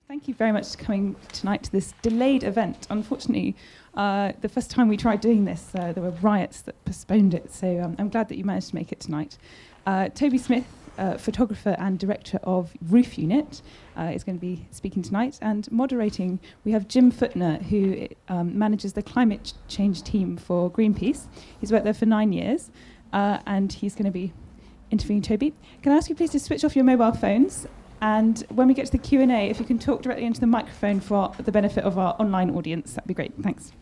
Thank you very much for coming tonight to this delayed event. Unfortunately, the first time we tried doing this, there were riots that postponed it, so I'm glad that you managed to make it tonight. Toby Smith, photographer and director of Roof Unit, is going to be speaking tonight, and moderating we have Jim Footner, who manages the climate change team for Greenpeace. He's worked there for 9 years, and he's going to be interviewing Toby. Can I ask you please to switch off your mobile phones? And when we get to the Q&A, if you can talk directly into the microphone for the benefit of our online audience, that'd be great. Thanks.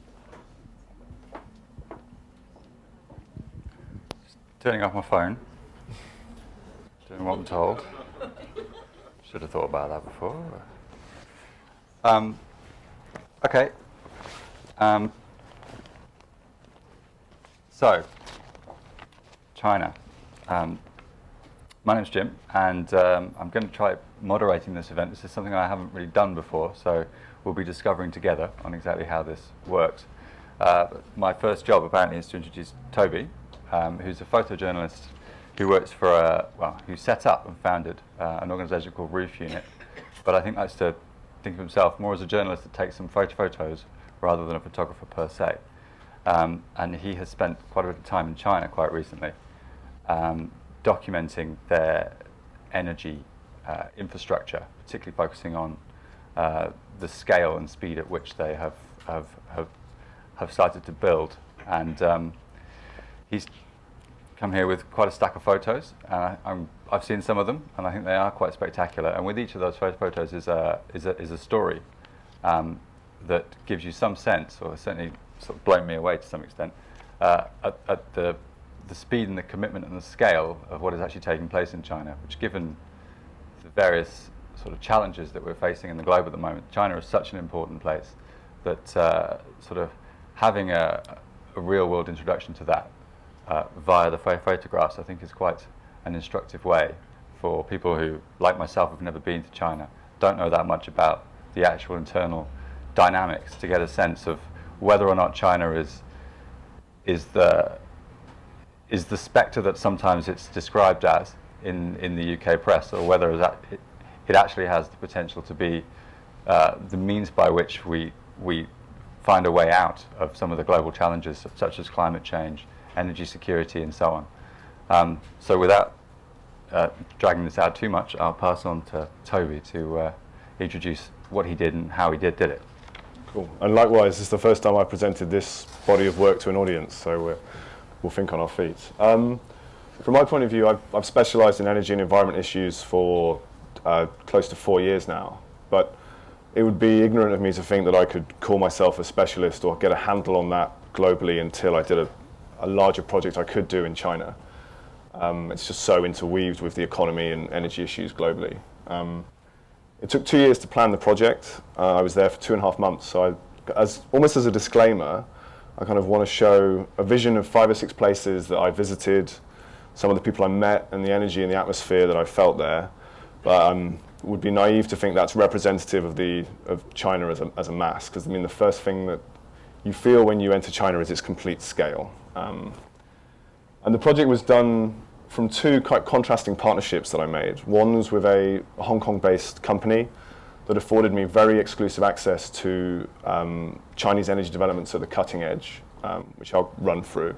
Just turning off my phone. Doing what I'm told. Should have thought about that before. Okay. So, China. My name's Jim, and I'm going to try moderating this event. This is something I haven't really done before, so we'll be discovering together on exactly how this works. My first job, apparently, is to introduce Toby, who's a photojournalist who works for who set up and founded an organisation called Roof Unit. But I think likes to think of himself more as a journalist that takes some photos rather than a photographer per se. And he has spent quite a bit of time in China quite recently, documenting their energy infrastructure, particularly focusing on the scale and speed at which they have started to build. And he's come here with quite a stack of photos. I've seen some of them, and I think they are quite spectacular. And with each of those photos is a story that gives you some sense, or certainly sort of blown me away to some extent, at the speed and the commitment and the scale of what is actually taking place in China, which, given the various sort of challenges that we're facing in the globe at the moment, China is such an important place that sort of having a real-world introduction to that via the photographs, I think, is quite an instructive way for people who, like myself, have never been to China, don't know that much about the actual internal dynamics, to get a sense of whether or not China is the spectre that sometimes it's described as in the UK press, or whether it actually has the potential to be the means by which we find a way out of some of the global challenges, such as climate change, energy security, and so on. So without dragging this out too much, I'll pass on to Toby to introduce what he did and how he did it. Cool. And likewise, this is the first time I presented this body of work to an audience, so we'll think on our feet. From my point of view, I've specialised in energy and environment issues for close to 4 years now, but it would be ignorant of me to think that I could call myself a specialist or get a handle on that globally until I did a larger project I could do in China. It's just so interweaved with the economy and energy issues globally. It took 2 years to plan the project. I was there for 2.5 months, so almost as a disclaimer, I kind of want to show a vision of 5 or 6 places that I visited, some of the people I met, and the energy and the atmosphere that I felt there. But it would be naive to think that's representative of China as a mass, because I mean the first thing that you feel when you enter China is its complete scale. And the project was done from 2 quite contrasting partnerships that I made. One was with a Hong Kong-based company that afforded me very exclusive access to Chinese energy developments at the cutting edge, which I'll run through.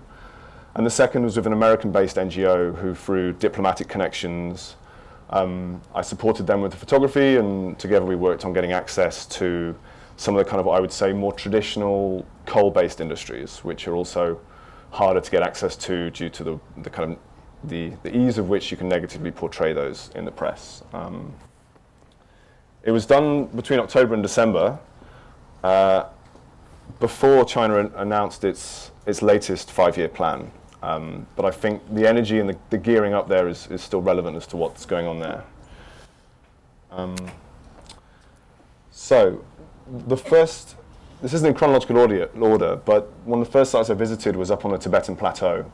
And the second was with an American-based NGO who, through diplomatic connections, I supported them with the photography, and together we worked on getting access to some of the kind of, what I would say, more traditional coal-based industries, which are also harder to get access to due to the kind of the ease of which you can negatively portray those in the press. It was done between October and December, before China announced its latest 5-year plan. But I think the energy and the gearing up there is still relevant as to what's going on there. So, this isn't in chronological order, but one of the first sites I visited was up on the Tibetan Plateau.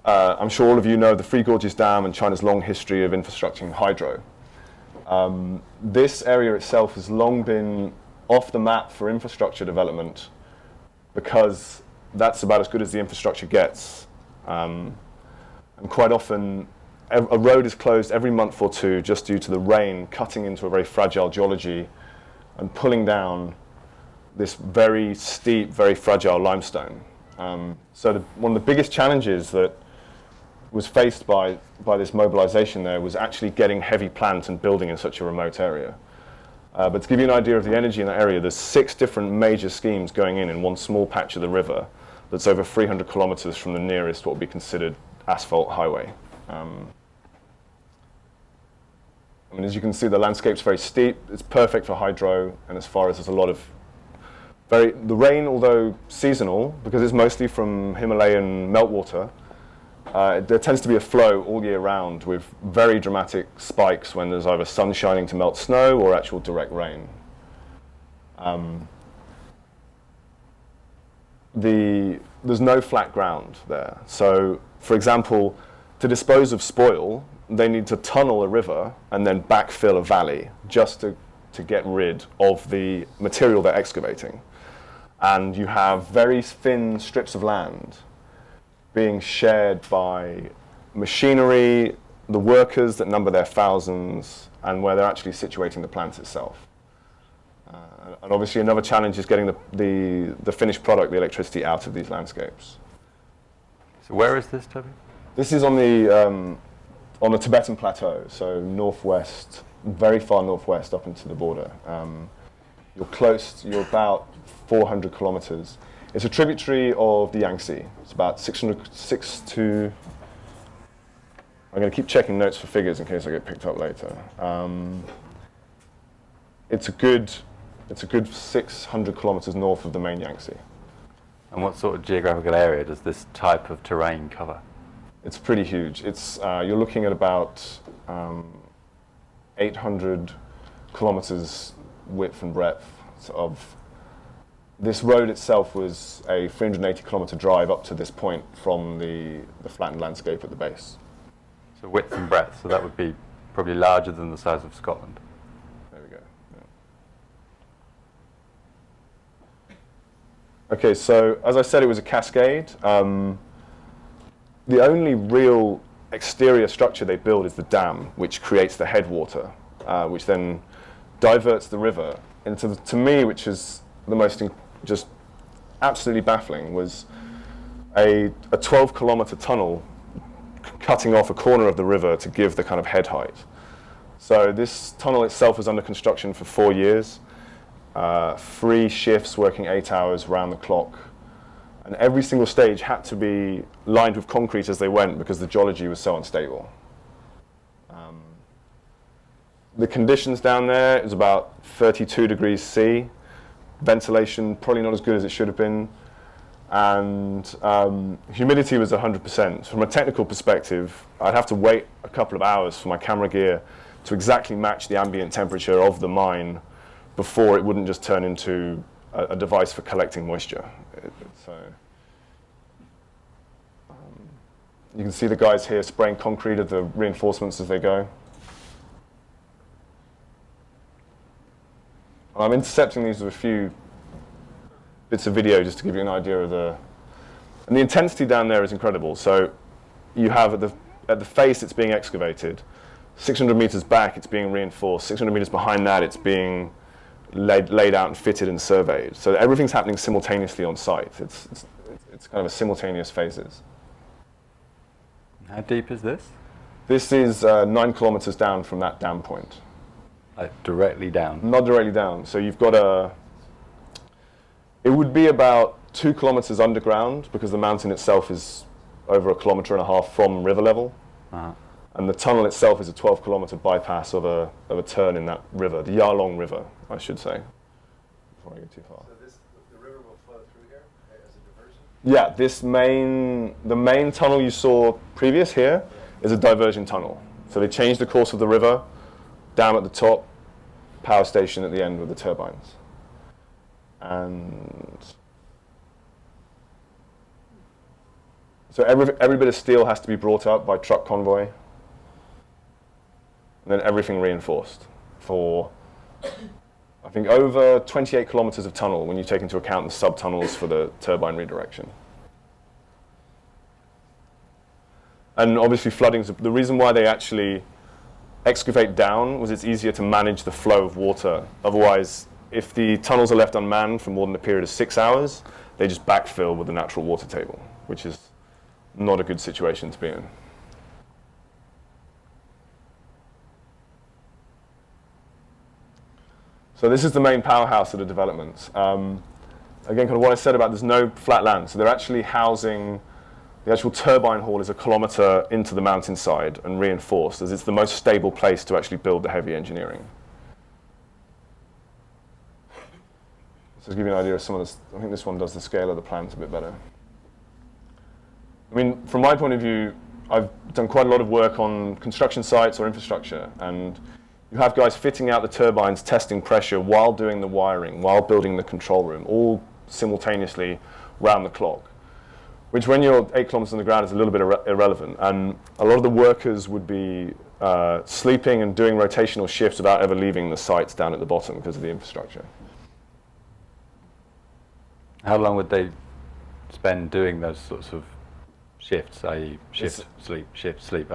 I'm sure all of you know the Three Gorges Dam and China's long history of infrastructure and hydro. This area itself has long been off the map for infrastructure development because that's about as good as the infrastructure gets. And quite often, a road is closed every month or 2 just due to the rain cutting into a very fragile geology and pulling down this very steep, very fragile limestone. So one of the biggest challenges that was faced by this mobilization there was actually getting heavy plant and building in such a remote area. But to give you an idea of the energy in that area, there's 6 different major schemes going in one small patch of the river that's over 300 kilometers from the nearest what would be considered asphalt highway. I mean, as you can see, the landscape's very steep. It's perfect for hydro, and as far as there's a lot of the rain, although seasonal, because it's mostly from Himalayan meltwater, there tends to be a flow all year round with very dramatic spikes when there's either sun shining to melt snow or actual direct rain. There's no flat ground there. So, for example, to dispose of spoil, they need to tunnel a river and then backfill a valley just to get rid of the material they're excavating. And you have very thin strips of land being shared by machinery, the workers that number their thousands, and where they're actually situating the plant itself. And obviously another challenge is getting the finished product, the electricity, out of these landscapes. So where is this, Toby? This is on the Tibetan Plateau, so northwest, very far northwest up into the border. You're about 400 kilometers. It's a tributary of the Yangtze. It's about 6 to... I'm going to keep checking notes for figures in case I get picked up later. It's a good 600 kilometers north of the main Yangtze. And what sort of geographical area does this type of terrain cover? It's pretty huge. You're looking at about 800 kilometers width and breadth of... This road itself was a 380-kilometer drive up to this point from the flattened landscape at the base. So width and breadth, so that would be probably larger than the size of Scotland. There we go. Yeah. Okay, so as I said, it was a cascade. The only real exterior structure they build is the dam, which creates the headwater, which then diverts the river into, to me, which is the most just absolutely baffling, was a 12-kilometer tunnel cutting off a corner of the river to give the kind of head height. So this tunnel itself was under construction for 4 years, 3 shifts working 8 hours round the clock, and every single stage had to be lined with concrete as they went because the geology was so unstable. The conditions down there is about 32 degrees C. Ventilation probably not as good as it should have been, and humidity was 100%. From a technical perspective, I'd have to wait a couple of hours for my camera gear to exactly match the ambient temperature of the mine before it wouldn't just turn into a device for collecting moisture. You can see the guys here spraying concrete at the reinforcements as they go. I'm intercepting these with a few bits of video just to give you an idea of and the intensity down there is incredible. So you have at the face it's being excavated, 600 meters back it's being reinforced, 600 meters behind that it's being laid out and fitted and surveyed. So everything's happening simultaneously on site. It's kind of a simultaneous phases. How deep is this? This is 9 kilometers down from that dam point. Directly down? Not directly down. So you've got it would be about 2 kilometers underground because the mountain itself is over 1.5 kilometers from river level. And the tunnel itself is a 12-kilometer bypass of a turn in that river, the Yarlong River, I should say, before I get too far. So the river will flow through here as a diversion? Yeah, the main tunnel you saw previous here is a diversion tunnel. So they changed the course of the river, dam at the top, power station at the end with the turbines. And so every bit of steel has to be brought up by truck convoy, and then everything reinforced for, I think, over 28 kilometers of tunnel when you take into account the sub-tunnels for the turbine redirection. And obviously flooding, the reason why they actually excavate down was it's easier to manage the flow of water. Otherwise, if the tunnels are left unmanned for more than a period of 6 hours, they just backfill with the natural water table, which is not a good situation to be in. So this is the main powerhouse of the development. Again, kind of what I said about there's no flat land. So they're actually housing, the actual turbine hall is a kilometre into the mountainside and reinforced, as it's the most stable place to actually build the heavy engineering. So to give you an idea of some of this, I think this one does the scale of the plans a bit better. I mean, from my point of view, I've done quite a lot of work on construction sites or infrastructure, and you have guys fitting out the turbines, testing pressure while doing the wiring, while building the control room, all simultaneously round the clock, which when you're 8 kilometers on the ground is a little bit irrelevant. And a lot of the workers would be sleeping and doing rotational shifts without ever leaving the sites down at the bottom because of the infrastructure. How long would they spend doing those sorts of shifts, i.e. shift, sleep, shift, sleep?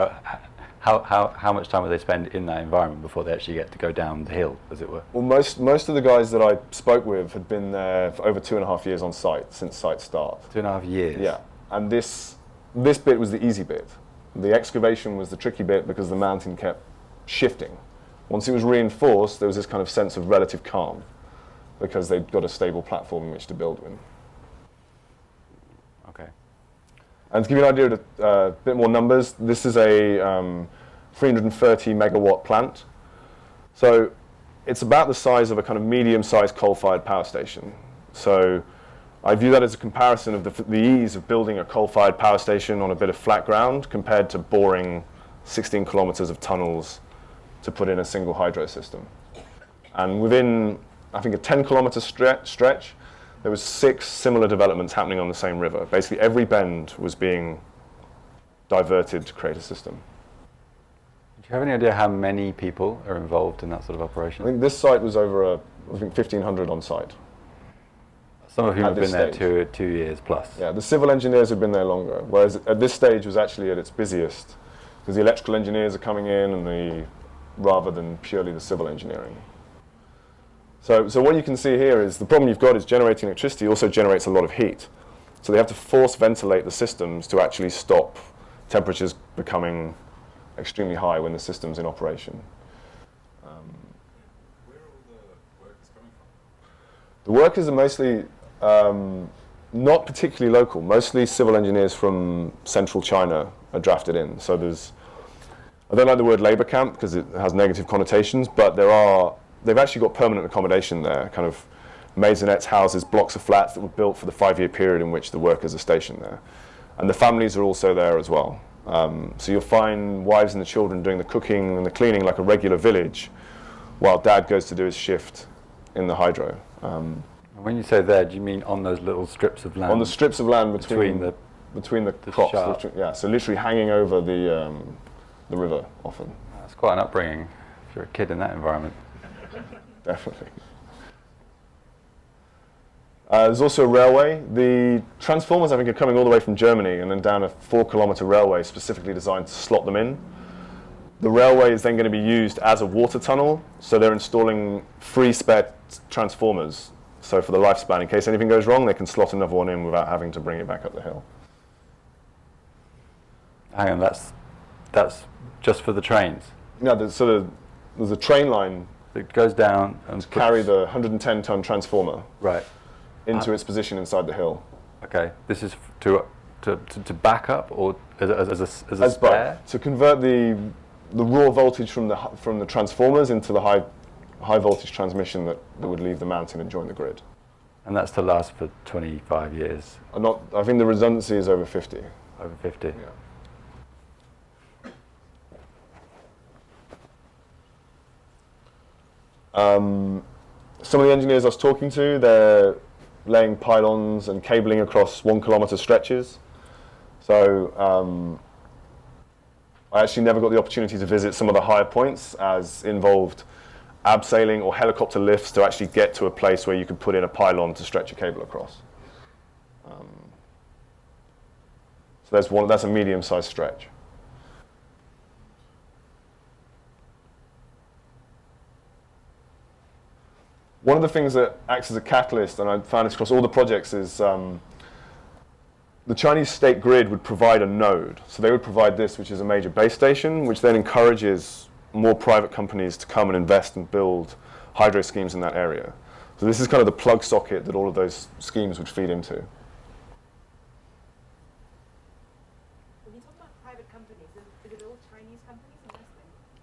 How much time would they spend in that environment before they actually get to go down the hill, as it were? Well, most of the guys that I spoke with had been there for over 2.5 years on site, since site start. 2.5 years? Yeah, and this bit was the easy bit. The excavation was the tricky bit because the mountain kept shifting. Once it was reinforced, there was this kind of sense of relative calm because they'd got a stable platform in which to build with. Okay. And to give you an idea of a bit more numbers, this is a 330 megawatt plant. So it's about the size of a kind of medium-sized coal-fired power station. So I view that as a comparison of the ease of building a coal-fired power station on a bit of flat ground compared to boring 16 kilometers of tunnels to put in a single hydro system. And within, I think, a 10-kilometer stretch, there was 6 similar developments happening on the same river. Basically, every bend was being diverted to create a system. Do you have any idea how many people are involved in that sort of operation? I think this site was over, I think, 1,500 on site. Some of whom have been there stage. 2 years plus. Yeah, the civil engineers have been there longer, whereas at this stage was actually at its busiest, because the electrical engineers are coming in, and rather than purely the civil engineering. So what you can see here is the problem you've got is generating electricity also generates a lot of heat. So they have to force ventilate the systems to actually stop temperatures becoming extremely high when the system's in operation. Where are all the workers coming from? The workers are mostly not particularly local. Mostly civil engineers from central China are drafted in. So I don't like the word labor camp because it has negative connotations, but they've actually got permanent accommodation there, kind of maisonettes, houses, blocks of flats that were built for the 5-year period in which the workers are stationed there. And the families are also there as well. So you'll find wives and the children doing the cooking and the cleaning like a regular village, while dad goes to do his shift in the hydro. When you say there, do you mean on those little strips of land? On the strips of land between the crops. Yeah, so literally hanging over the river often. That's quite an upbringing if you're a kid in that environment. Definitely. There's also a railway. The transformers, I think, are coming all the way from Germany and then down a 4-kilometer railway specifically designed to slot them in. The railway is then going to be used as a water tunnel, so they're installing 3 spare transformers. So for the lifespan, in case anything goes wrong, they can slot another one in without having to bring it back up the hill. Hang on, that's just for the trains? No, there's a train line that goes down and carry the 110-ton transformer right into its position inside the hill. Okay, this is to back up or as a spare? To convert the raw voltage from the transformers into the high voltage transmission that would leave the mountain and join the grid. And that's to last for 25 years? I think the redundancy is over 50. Over 50? Yeah. Some of the engineers I was talking to, they're laying pylons and cabling across 1-kilometer stretches. So I actually never got the opportunity to visit some of the higher points, as involved abseiling or helicopter lifts to actually get to a place where you could put in a pylon to stretch a cable across. So that's a medium-sized stretch. One of the things that acts as a catalyst, and I found this across all the projects, is the Chinese state grid would provide a node. So they would provide this, which is a major base station, which then encourages more private companies to come and invest and build hydro schemes in that area. So this is kind of the plug socket that all of those schemes would feed into. When you talk about private companies, is it all Chinese companies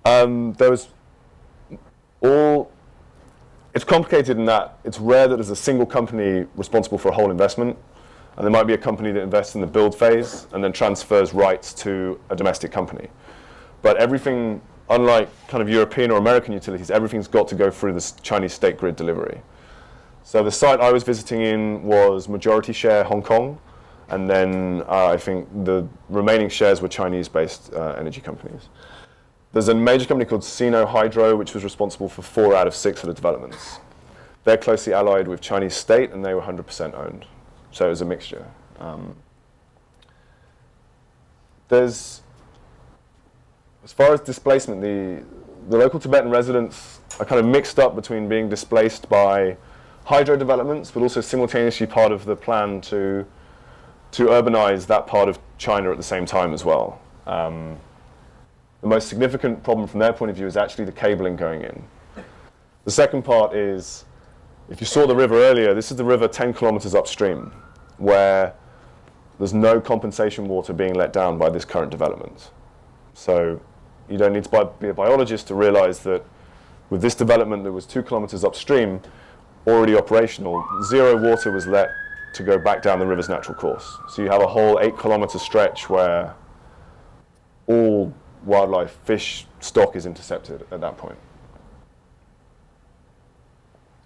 investing? There was all. It's complicated in that it's rare that there's a single company responsible for a whole investment, and there might be a company that invests in the build phase and then transfers rights to a domestic company. But everything, unlike kind of European or American utilities, everything's got to go through this Chinese state grid delivery. So the site I was visiting in was majority share Hong Kong, and then I think the remaining shares were Chinese-based energy companies. There's a major company called Sino Hydro, which was responsible for 4 out of 6 of the developments. They're closely allied with Chinese state, and they were 100% owned. So it was a mixture. As far as displacement, the local Tibetan residents are kind of mixed up between being displaced by hydro developments, but also simultaneously part of the plan to urbanize that part of China at the same time as well. The most significant problem from their point of view is actually the cabling going in. The second part is, if you saw the river earlier, this is the river 10 kilometers upstream, where there's no compensation water being let down by this current development. So you don't need to be a biologist to realize that with this development that was 2 kilometers upstream, already operational, 0 water was let to go back down the river's natural course. So you have a whole 8-kilometer stretch where all wildlife, fish stock is intercepted at that point.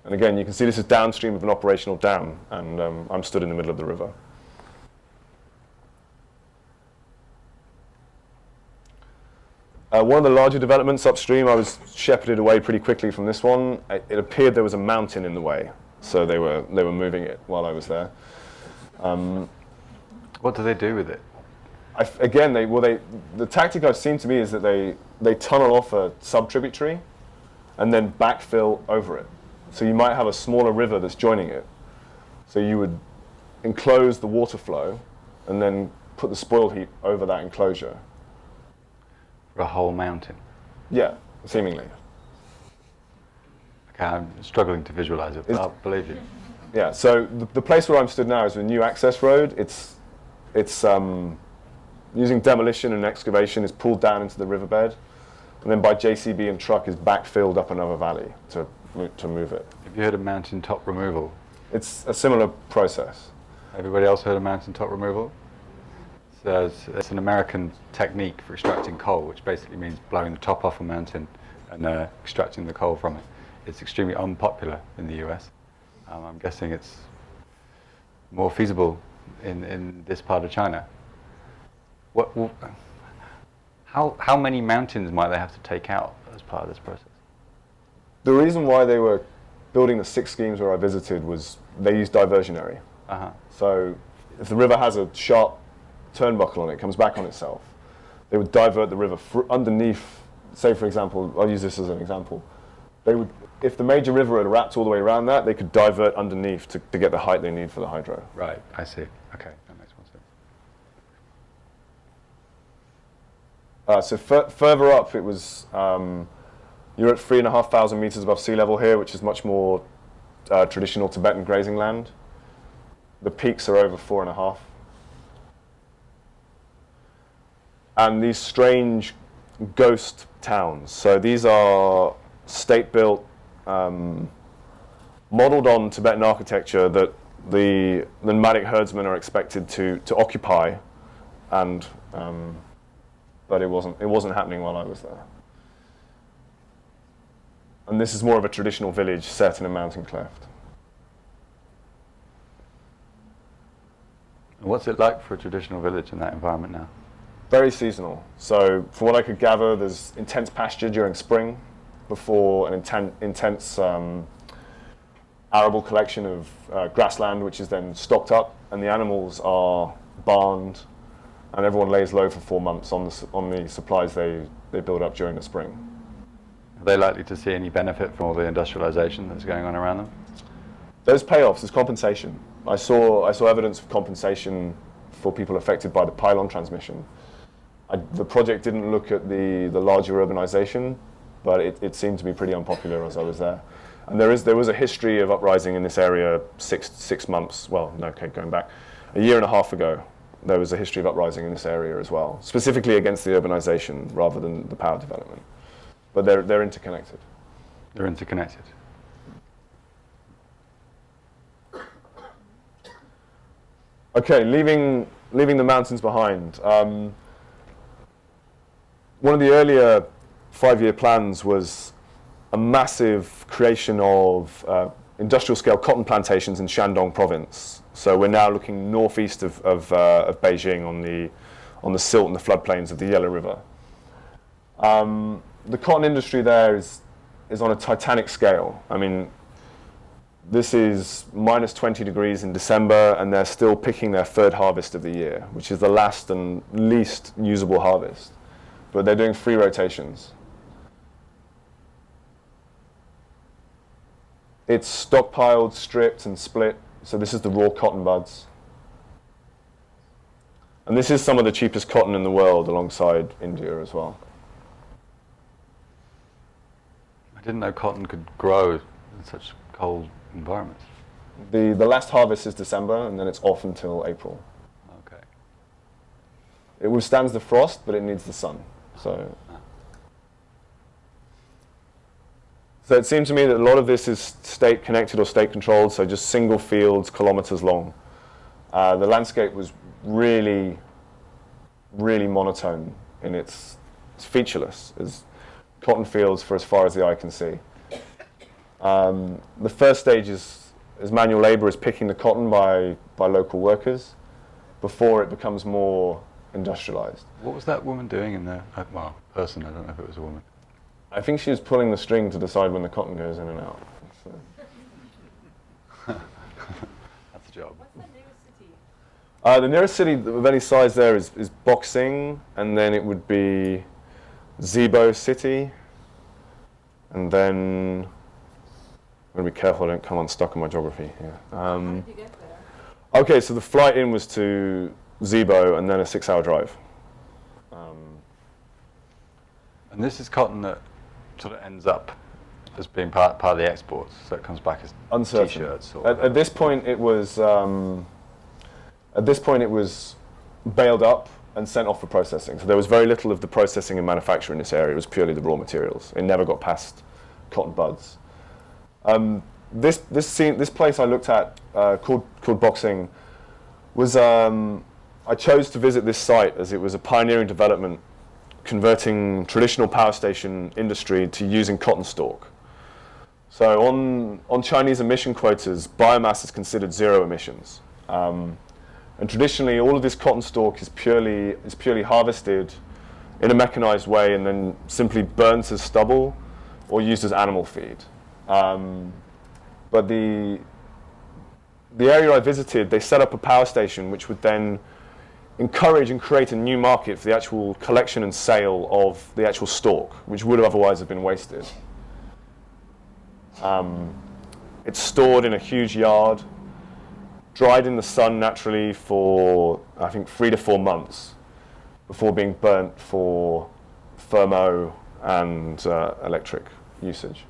And again, you can see this is downstream of an operational dam, and I'm stood in the middle of the river. One of the larger developments upstream, I was shepherded away pretty quickly from this one. It appeared there was a mountain in the way, so they were moving it while I was there. What do they do with it? Again, the tactic I've seen to me is that they tunnel off a sub-tributary and then backfill over it. So you might have a smaller river that's joining it. So you would enclose the water flow and then put the spoil heap over that enclosure. For a whole mountain? Yeah, seemingly. Okay, I'm struggling to visualize it, but I'll believe you. Yeah, so the place where I'm stood now is a new access road. It's using demolition and excavation, is pulled down into the riverbed, and then by JCB and truck is backfilled up another valley to move it. Have you heard of mountaintop removal? It's a similar process. Everybody else heard of mountaintop removal? So it's an American technique for extracting coal, which basically means blowing the top off a mountain and extracting the coal from it. It's extremely unpopular in the US. I'm guessing it's more feasible in this part of China. How many mountains might they have to take out as part of this process? The reason why they were building the 6 schemes where I visited was they used diversionary. So if the river has a sharp turnbuckle on it, comes back on itself, they would divert the river underneath. Say, for example, I'll use this as an example. They would, if the major river had wrapped all the way around that, they could divert underneath to get the height they need for the hydro. Right, I see. Okay, that makes more sense. So further up, it was you're at 3,500 meters above sea level here, which is much more traditional Tibetan grazing land. The peaks are over 4.5. And these strange ghost towns. So these are state-built, modeled on Tibetan architecture that the nomadic herdsmen are expected to occupy, and but it wasn't happening while I was there. And this is more of a traditional village set in a mountain cleft. What's it like for a traditional village in that environment now? Very seasonal. So from what I could gather, there's intense pasture during spring before an intense arable collection of grassland, which is then stocked up, and the animals are barned, and everyone lays low for 4 months on the supplies they build up during the spring. Are they likely to see any benefit from all the industrialization that's going on around them? Those payoffs is compensation. I saw evidence of compensation for people affected by the pylon transmission. The project didn't look at the larger urbanization, but it seemed to be pretty unpopular as I was there. And there was a history of uprising in this area six months, well, no, okay, going back, a year and a half ago. There was a history of uprising in this area as well, specifically against the urbanization rather than the power development. But they're interconnected. They're interconnected. Okay, leaving the mountains behind. One of the earlier 5-year plans was a massive creation of industrial-scale cotton plantations in Shandong province. So we're now looking northeast of Beijing on the silt and the floodplains of the Yellow River. The cotton industry there is on a titanic scale. I mean, this is minus 20 degrees in December, and they're still picking their third harvest of the year, which is the last and least usable harvest. But they're doing 3 rotations. It's stockpiled, stripped, and split. So this is the raw cotton buds. And this is some of the cheapest cotton in the world, alongside India as well. I didn't know cotton could grow in such cold environments. The last harvest is December, and then it's off until April. Okay. It withstands the frost, but it needs the sun. So it seemed to me that a lot of this is state connected or state controlled, so just single fields, kilometers long. The landscape was really, really monotone in it's featureless. It's cotton fields for as far as the eye can see. The first stage is manual labor, is picking the cotton by local workers before it becomes more industrialized. What was that woman doing in there? Well, person, I don't know if it was a woman. I think she was pulling the string to decide when the cotton goes in and out. So. That's a job. What's the nearest city? The nearest city of any size there is Boxing, and then it would be Zibo City, and then I'm going to be careful I don't come unstuck on my geography here. How did you get there? Okay, so the flight in was to Zibo, and then a 6-hour drive. And this is cotton that sort of ends up as being part of the exports, so it comes back as Uncertain. T-shirts. At this point, it was baled up and sent off for processing. So there was very little of the processing and manufacture in this area. It was purely the raw materials. It never got past cotton buds. This place I looked at called Boxing was I chose to visit this site as it was a pioneering development, converting traditional power station industry to using cotton stalk. So on Chinese emission quotas, biomass is considered zero emissions. And traditionally, all of this cotton stalk is purely harvested in a mechanized way and then simply burnt as stubble or used as animal feed. But the area I visited, they set up a power station which would then encourage and create a new market for the actual collection and sale of the actual stalk, which would have otherwise have been wasted. It's stored in a huge yard, dried in the sun naturally for, I think, 3 to 4 months before being burnt for thermo and electric usage.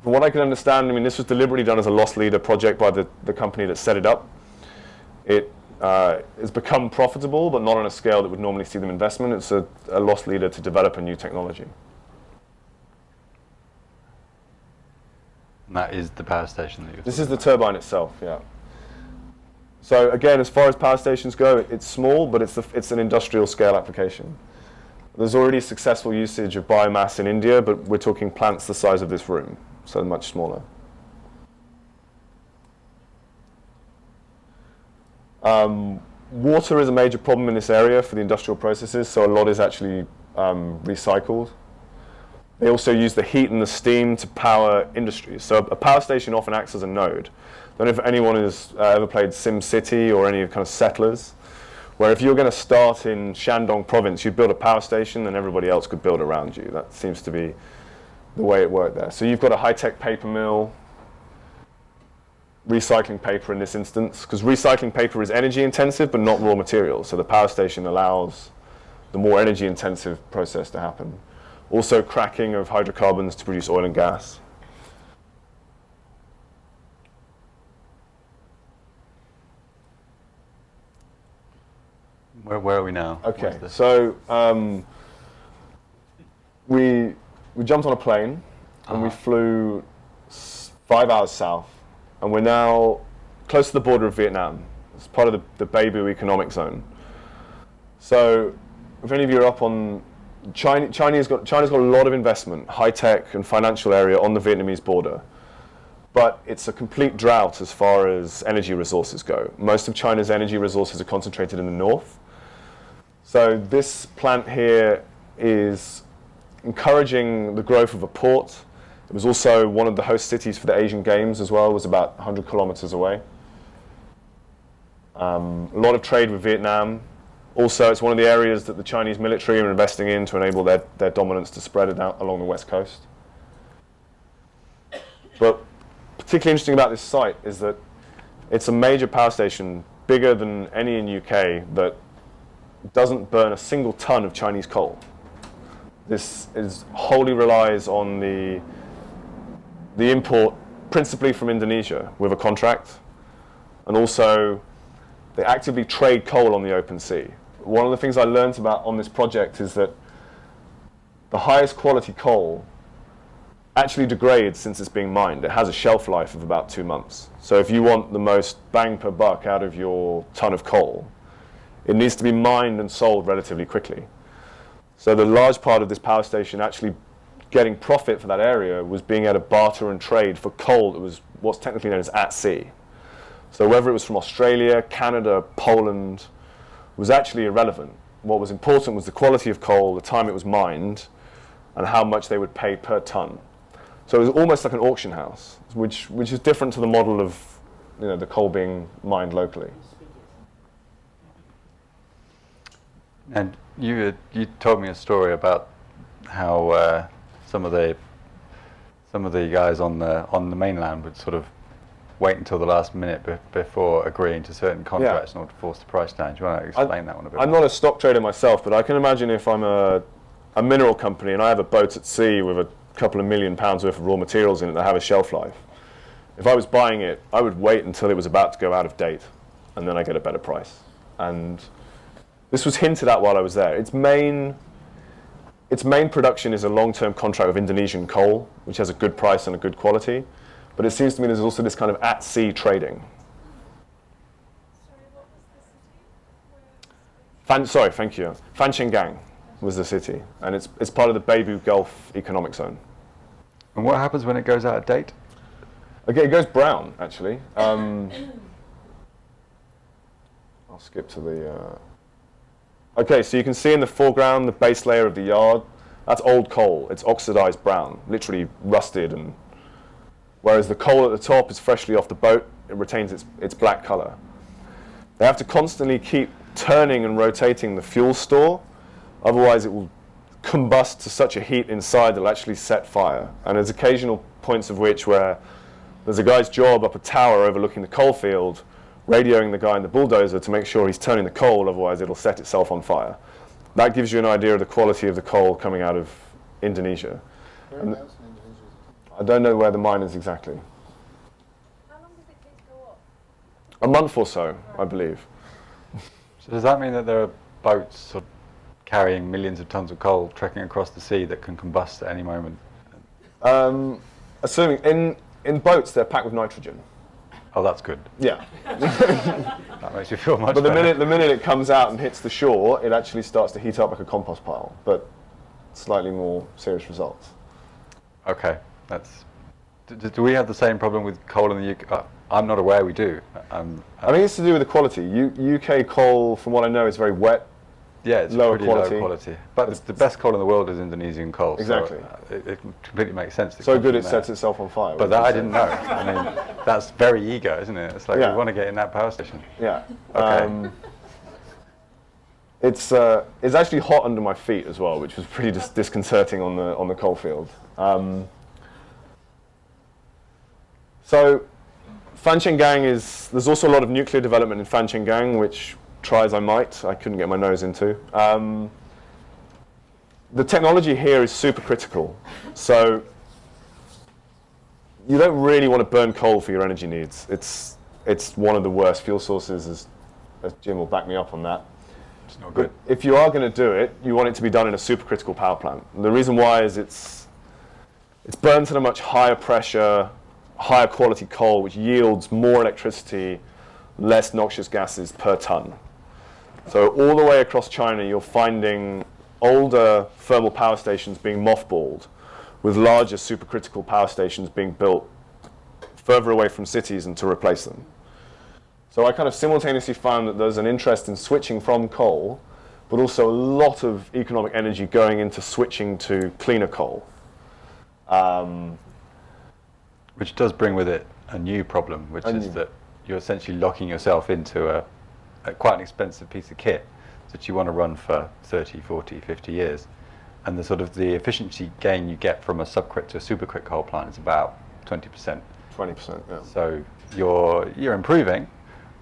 From what I can understand, I mean, this was deliberately done as a loss leader project by the company that set it up. It has become profitable, but not on a scale that would normally see them investment. It's a loss leader to develop a new technology. And that is the power station that you're This is the turbine itself, yeah. So again, as far as power stations go, it's small, but it's an industrial scale application. There's already successful usage of biomass in India, but we're talking plants the size of this room, so much smaller. Water is a major problem in this area for the industrial processes, so a lot is actually recycled. They also use the heat and the steam to power industries. So a power station often acts as a node. I don't know if anyone has ever played SimCity or any kind of Settlers. Where if you're going to start in Shandong province, you'd build a power station and everybody else could build around you. That seems to be the way it worked there. So you've got a high-tech paper mill, recycling paper in this instance, because recycling paper is energy intensive but not raw materials. So the power station allows the more energy intensive process to happen. Also cracking of hydrocarbons to produce oil and gas. Where are we now? Okay, so we jumped on a plane and we flew 5 hours south, and we're now close to the border of Vietnam. It's part of the Beibu economic zone. So if any of you are up on China's got a lot of investment, high-tech and financial area on the Vietnamese border, but it's a complete drought as far as energy resources go. Most of China's energy resources are concentrated in the north. So this plant here is encouraging the growth of a port. It was also one of the host cities for the Asian Games as well. It was about 100 kilometers away. A lot of trade with Vietnam. Also, it's one of the areas that the Chinese military are investing in to enable their dominance to spread it out along the west coast. But particularly interesting about this site is that it's a major power station, bigger than any in UK, that doesn't burn a single ton of Chinese coal. This wholly relies on the import principally from Indonesia with a contract, and also they actively trade coal on the open sea. One of the things I learned about on this project is that the highest quality coal actually degrades since it's being mined. It has a shelf life of about 2 months. So if you want the most bang per buck out of your ton of coal, it needs to be mined and sold relatively quickly. So the large part of this power station actually getting profit for that area was being able to barter and trade for coal that was what's technically known as at sea. So whether it was from Australia, Canada, Poland, was actually irrelevant. What was important was the quality of coal, the time it was mined, and how much they would pay per ton. So it was almost like an auction house, which is different to the model of the coal being mined locally. And you told me a story about how some of the guys on the mainland would sort of wait until the last minute before agreeing to certain contracts in order to force the price down. Do you want to explain that one a bit more? I'm not a stock trader myself, but I can imagine if I'm a mineral company and I have a boat at sea with a couple of £1 million worth of raw materials in it that have a shelf life. If I was buying it, I would wait until it was about to go out of date, and then I get a better price. And this was hinted at while I was there. Its main production is a long-term contract with Indonesian coal, which has a good price and a good quality. But it seems to me there's also this kind of at-sea trading. Sorry, what was the city? Sorry, thank you. Fanchengang was the city, and it's part of the Beibu Gulf economic zone. And what happens when it goes out of date? Okay, it goes brown, actually. I'll skip to the... Okay, so you can see in the foreground the base layer of the yard. That's old coal. It's oxidized brown, literally rusted, and whereas the coal at the top is freshly off the boat, it retains its black color. They have to constantly keep turning and rotating the fuel store, otherwise it will combust to such a heat inside that it'll actually set fire. And there's occasional points of which where there's a guy's job up a tower overlooking the coal field, radioing the guy in the bulldozer to make sure he's turning the coal, otherwise it'll set itself on fire. That gives you an idea of the quality of the coal coming out of Indonesia. Whereabouts in Indonesia? I don't know where the mine is exactly. How long does it take to go up? A month or so, I believe. So does that mean that there are boats sort of carrying millions of tons of coal trekking across the sea that can combust at any moment? Assuming in boats they're packed with nitrogen. Oh, that's good. Yeah. That makes you feel much But better. the minute it comes out and hits the shore, it actually starts to heat up like a compost pile, but slightly more serious results. Okay, that's. Do we have the same problem with coal in the UK? I'm not aware we do. I think it's to do with the quality. UK coal, from what I know, is very wet. Yeah, it's lower pretty quality. low quality. But the best coal in the world is Indonesian coal. Exactly. So it completely makes sense. So good it sets itself on fire. But that I didn't know. I mean, that's very ego, isn't it? It's like Yeah. we want to get in that power station. Yeah. Okay. It's actually hot under my feet as well, which was pretty disconcerting on the coal field. So Fanchenggang there's also a lot of nuclear development in Fanchenggang, which, try as I might, I couldn't get my nose into. The technology here is super critical. So you don't really want to burn coal for your energy needs. It's one of the worst fuel sources, as Jim will back me up on that. It's not good. But if you are going to do it, you want it to be done in a supercritical power plant. And the reason why is it's burnt at a much higher pressure, higher quality coal, which yields more electricity, less noxious gases per ton. So all the way across China, you're finding older thermal power stations being mothballed, with larger supercritical power stations being built further away from cities and to replace them. So I kind of simultaneously found that there's an interest in switching from coal, but also a lot of economic energy going into switching to cleaner coal. Which does bring with it a new problem, which is that you're essentially locking yourself into a quite an expensive piece of kit that you want to run for 30, 40, 50 years. And the sort of the efficiency gain you get from a subcrit to a supercrit coal plant is about 20%. 20%, yeah. So you're improving,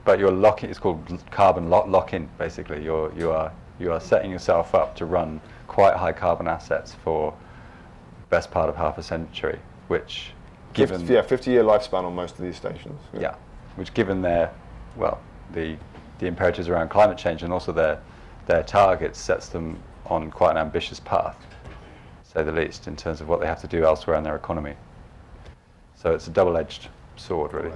but you're locking. It's called carbon lock-in. Basically, you are setting yourself up to run quite high carbon assets for the best part of half a century, which, given 50-year lifespan on most of these stations. Yeah, which given their the imperatives around climate change and also their targets sets them on quite an ambitious path, to say the least, in terms of what they have to do elsewhere in their economy. So it's a double-edged sword, really.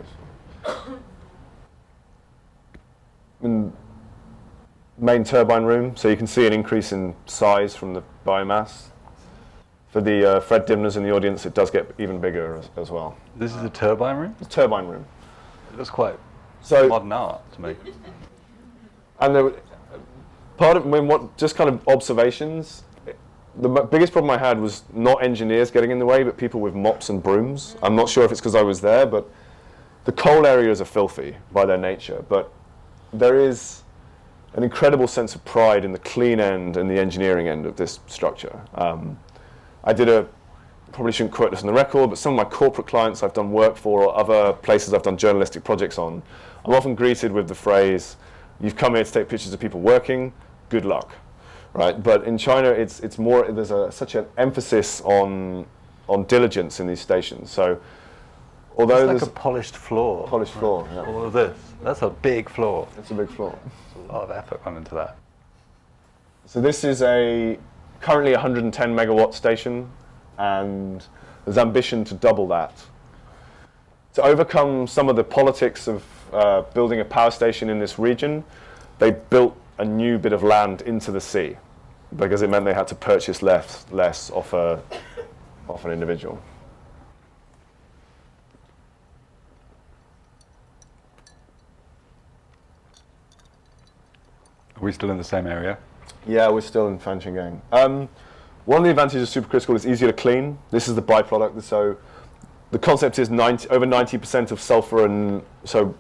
Main turbine room, so you can see an increase in size from the biomass. For the Fred Dimners in the audience, it does get even bigger as well. This is a turbine room? The turbine room. It looks quite modern art to me. And just kind of observations. The biggest problem I had was not engineers getting in the way, but people with mops and brooms. I'm not sure if it's because I was there, but the coal areas are filthy by their nature. But there is an incredible sense of pride in the clean end and the engineering end of this structure. Probably shouldn't quote this on the record, but some of my corporate clients I've done work for, or other places I've done journalistic projects on, I'm often greeted with the phrase, "You've come here to take pictures of people working, good luck." Right? But in China, it's more, there's such an emphasis on diligence in these stations. So although it's like a polished floor. Polished floor, yeah. All of this. That's a big floor. It's a big floor. There's a lot of effort gone into that. So this is currently 110 megawatt station, and there's ambition to double that. To overcome some of the politics of building a power station in this region, they built a new bit of land into the sea, because it meant they had to purchase less off an individual. Are we still in the same area? Yeah, we're still in Fanchenggang. One of the advantages of supercritical is easier to clean. This is the byproduct. So the concept is over 90% of sulfur and so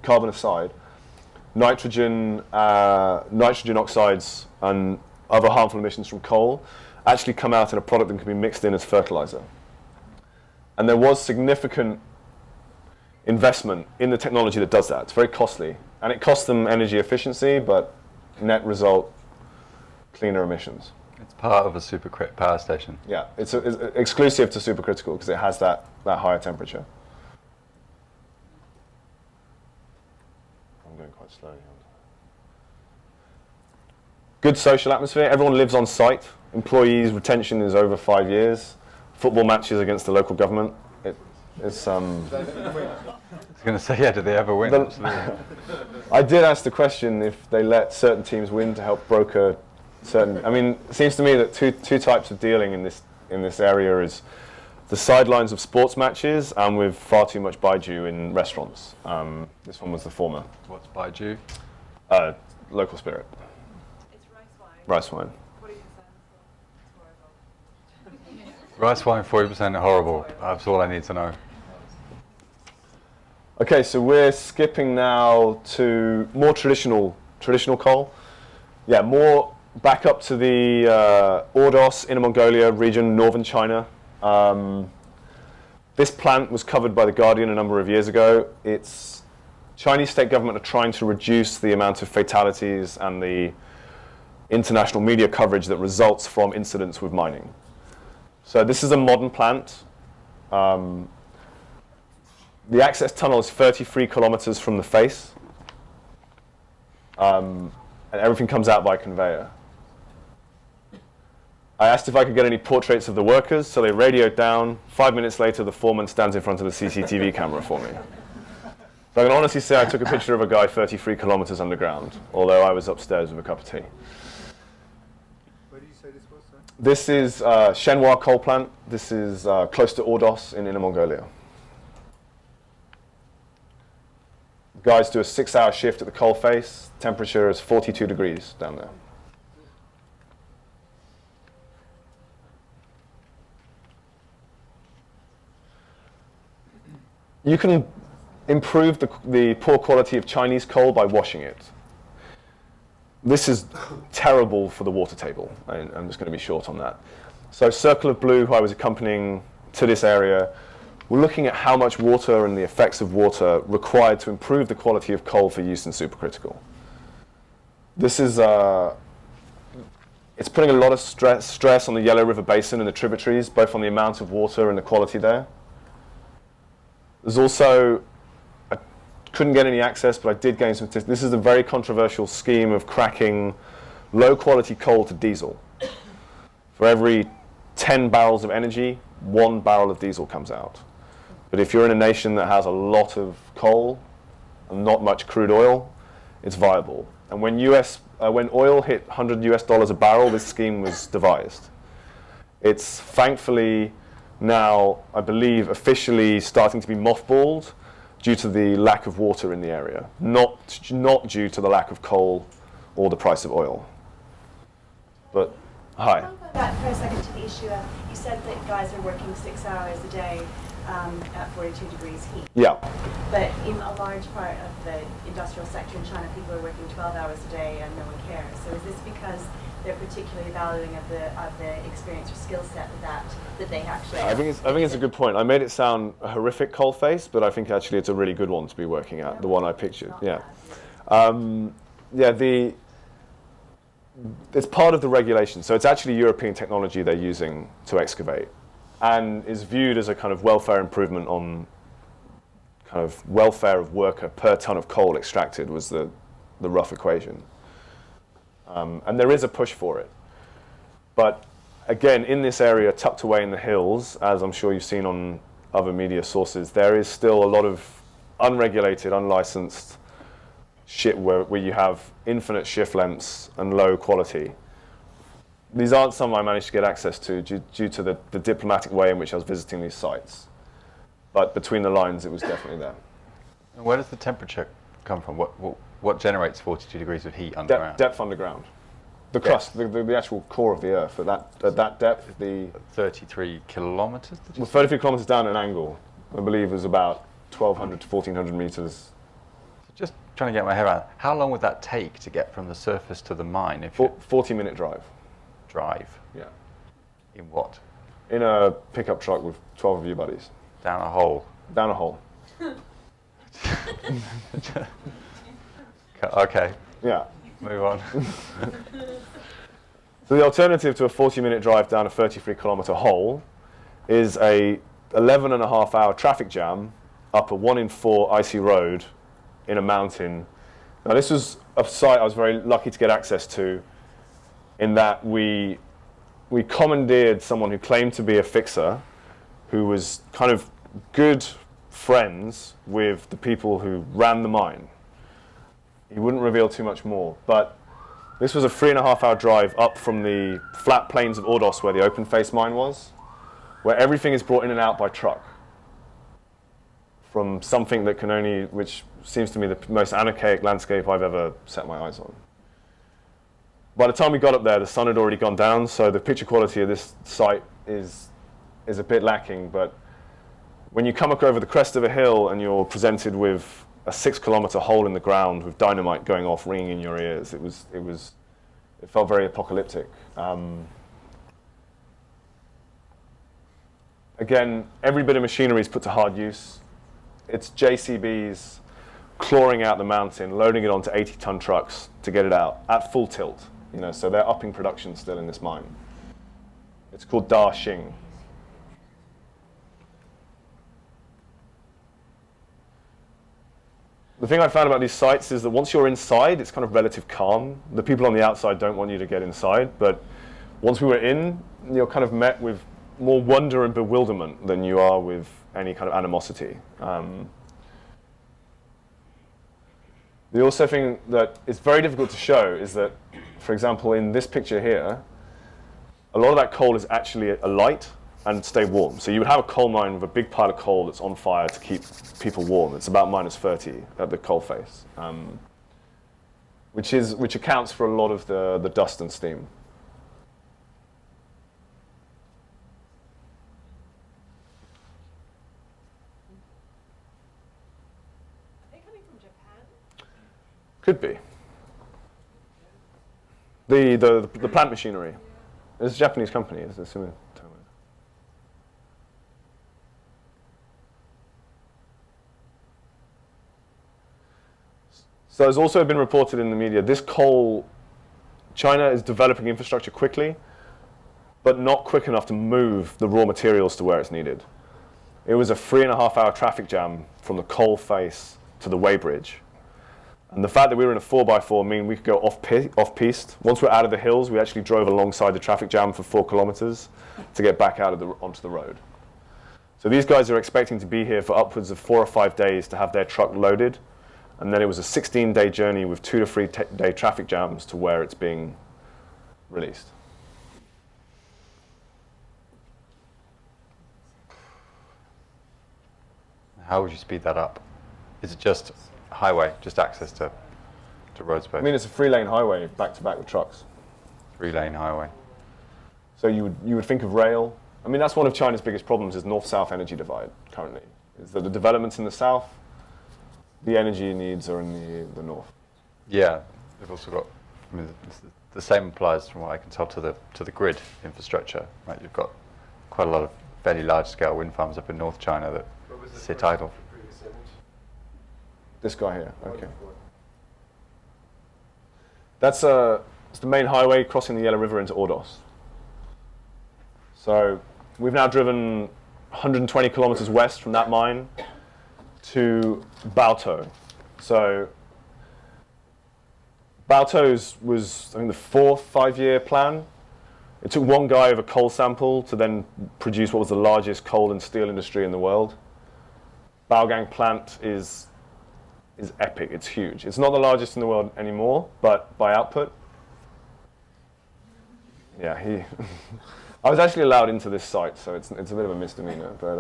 carbon aside, nitrogen oxides and other harmful emissions from coal actually come out in a product that can be mixed in as fertilizer. And there was significant investment in the technology that does that. It's very costly. And it costs them energy efficiency, but net result, cleaner emissions. It's part of a supercrit power station. Yeah, it's exclusive to supercritical because it has that higher temperature. I'm going quite slowly. Good social atmosphere. Everyone lives on site. Employees' retention is over 5 years. Football matches against the local government. It's I was going to say, yeah, did they ever win? I did ask the question if they let certain teams win to help broker certain. I mean, it seems to me that two types of dealing in this area is the sidelines of sports matches and with far too much baiju in restaurants. This one was the former. What's baiju? Local spirit. It's rice wine. Rice wine. 40% horrible. Rice wine, 40% horrible. That's all I need to know. Okay, so we're skipping now to more traditional coal. Yeah, more back up to the Ordos, Inner Mongolia region, northern China. This plant was covered by The Guardian a number of years ago. It's Chinese state government are trying to reduce the amount of fatalities and the international media coverage that results from incidents with mining. So this is a modern plant. The access tunnel is 33 kilometers from the face. And everything comes out by conveyor. I asked if I could get any portraits of the workers, so they radioed down. 5 minutes later, the foreman stands in front of the CCTV camera for me. So I can honestly say I took a picture of a guy 33 kilometers underground, although I was upstairs with a cup of tea. Where did you say this was, sir? This is Shenhua coal plant. This is close to Ordos in Inner Mongolia. Guys do a 6-hour shift at the coal face. Temperature is 42 degrees down there. You can improve the poor quality of Chinese coal by washing it. This is terrible for the water table. I'm just going to be short on that. So Circle of Blue, who I was accompanying to this area, we're looking at how much water and the effects of water required to improve the quality of coal for use in supercritical. This is, it's putting a lot of stress on the Yellow River Basin and the tributaries, both on the amount of water and the quality there. There's also, I couldn't get any access, but I did gain some statistics. This is a very controversial scheme of cracking low quality coal to diesel. For every 10 barrels of energy, 1 barrel of diesel comes out. But if you're in a nation that has a lot of coal and not much crude oil, it's viable. And when oil hit $100 a barrel, this scheme was devised. It's thankfully now, I believe, officially starting to be mothballed due to the lack of water in the area, not due to the lack of coal or the price of oil. But, hi. I'll go back for a second to the issue of, you said that guys are working 6 hours a day at 42 degrees heat. Yeah. But in a large part of the industrial sector in China, people are working 12 hours a day and no one cares. So is this because they're particularly valuing of the experience or skill set that they actually I think it's a good point. I made it sound a horrific coal face, but I think actually it's a really good one to be working at, the one I pictured. Yeah. It's part of the regulation. So it's actually European technology they're using to excavate, and is viewed as a kind of welfare improvement on kind of welfare of worker per ton of coal extracted was the rough equation. And there is a push for it. But again, in this area, tucked away in the hills, as I'm sure you've seen on other media sources, there is still a lot of unregulated, unlicensed shit where you have infinite shift lengths and low quality. These aren't some I managed to get access to due to the diplomatic way in which I was visiting these sites. But between the lines, it was definitely there. And where does the temperature come from? What generates 42 degrees of heat underground? Depth underground. The crust, the actual core of the Earth. At that depth, the 33 kilometers? 33 kilometers down at an angle, I believe, is about 1,200 to 1,400 meters. Just trying to get my head around, how long would that take to get from the surface to the mine? If 40-minute drive. Drive? Yeah. In what? In a pickup truck with 12 of your buddies. Down a hole? Down a hole. Okay. Yeah. Move on. So the alternative to a 40-minute drive down a 33-kilometer hole is a 11.5-hour traffic jam up a 1 in 4 icy road in a mountain. Now this was a site I was very lucky to get access to, in that we commandeered someone who claimed to be a fixer, who was kind of good friends with the people who ran the mine. He wouldn't reveal too much more, but this was a 3.5-hour drive up from the flat plains of Ordos where the open face mine was, where everything is brought in and out by truck from something that can only, which seems to me the most anarchaic landscape I've ever set my eyes on. By the time we got up there, the sun had already gone down, so the picture quality of this site is a bit lacking, but when you come up over the crest of a hill and you're presented with a 6-kilometer hole in the ground with dynamite going off, ringing in your ears, it was It felt very apocalyptic. Again, every bit of machinery is put to hard use. It's JCBs clawing out the mountain, loading it onto 80-ton trucks to get it out at full tilt. You know, so they're upping production still in this mine. It's called Daxing. The thing I found about these sites is that once you're inside, it's kind of relative calm. The people on the outside don't want you to get inside, but once we were in, you're kind of met with more wonder and bewilderment than you are with any kind of animosity. The also thing that is very difficult to show is that, for example, in this picture here, a lot of that coal is actually alight and stay warm. So you would have a coal mine with a big pile of coal that's on fire to keep people warm. It's about -30 at the coal face, which accounts for a lot of the dust and steam. Are they coming from Japan? Could be. The plant machinery. It's a Japanese company. It's a similar. So there's also been reported in the media, this coal, China is developing infrastructure quickly, but not quick enough to move the raw materials to where it's needed. It was a 3.5-hour traffic jam from the coal face to the weighbridge. And the fact that we were in a 4x4 mean we could go off-piste. Once we're out of the hills, we actually drove alongside the traffic jam for 4 kilometers to get back out of onto the road. So these guys are expecting to be here for upwards of 4 or 5 days to have their truck loaded. And then it was a 16-day journey with 2 to 3 day traffic jams to where it's being released. How would you speed that up? Is it just highway, just access to road space? I mean, it's a 3-lane highway back-to-back with trucks. 3-lane highway. So you would think of rail. I mean, that's one of China's biggest problems is north-south energy divide currently. Is that the developments in the south, the energy needs are in the north. Yeah, they've also got, I mean, the same applies from what I can tell to the grid infrastructure, right? You've got quite a lot of fairly large-scale wind farms up in North China that sit idle. This guy here, okay. That's it's the main highway crossing the Yellow River into Ordos. So we've now driven 120 kilometers west from that mine to Baotou. So Baotou's was, I think, the 4th 5-year plan. It took one guy with a coal sample to then produce what was the largest coal and steel industry in the world. Baogang plant is epic. It's huge. It's not the largest in the world anymore, but by output, yeah, I was actually allowed into this site, so it's a bit of a misdemeanor, but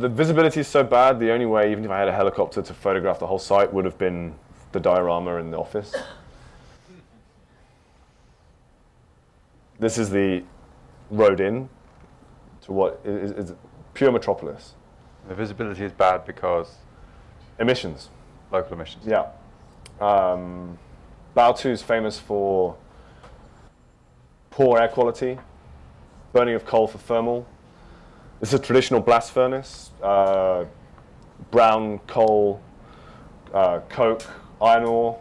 the visibility is so bad, the only way, even if I had a helicopter to photograph the whole site, would have been the diorama in the office. This is the road in to what is pure metropolis. The visibility is bad because? Emissions. Local emissions. Yeah. Baotou is famous for poor air quality, burning of coal for thermal. This is a traditional blast furnace, brown coal, coke, iron ore,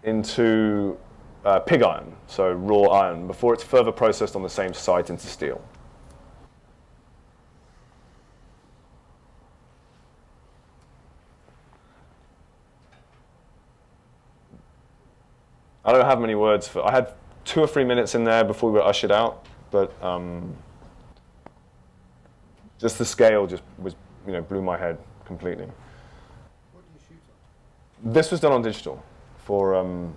into pig iron, so raw iron, before it's further processed on the same site into steel. I don't have many words for. I had 2 or 3 minutes in there before we were ushered out, but just the scale just was, blew my head completely. What do you shoot on? This was done on digital. For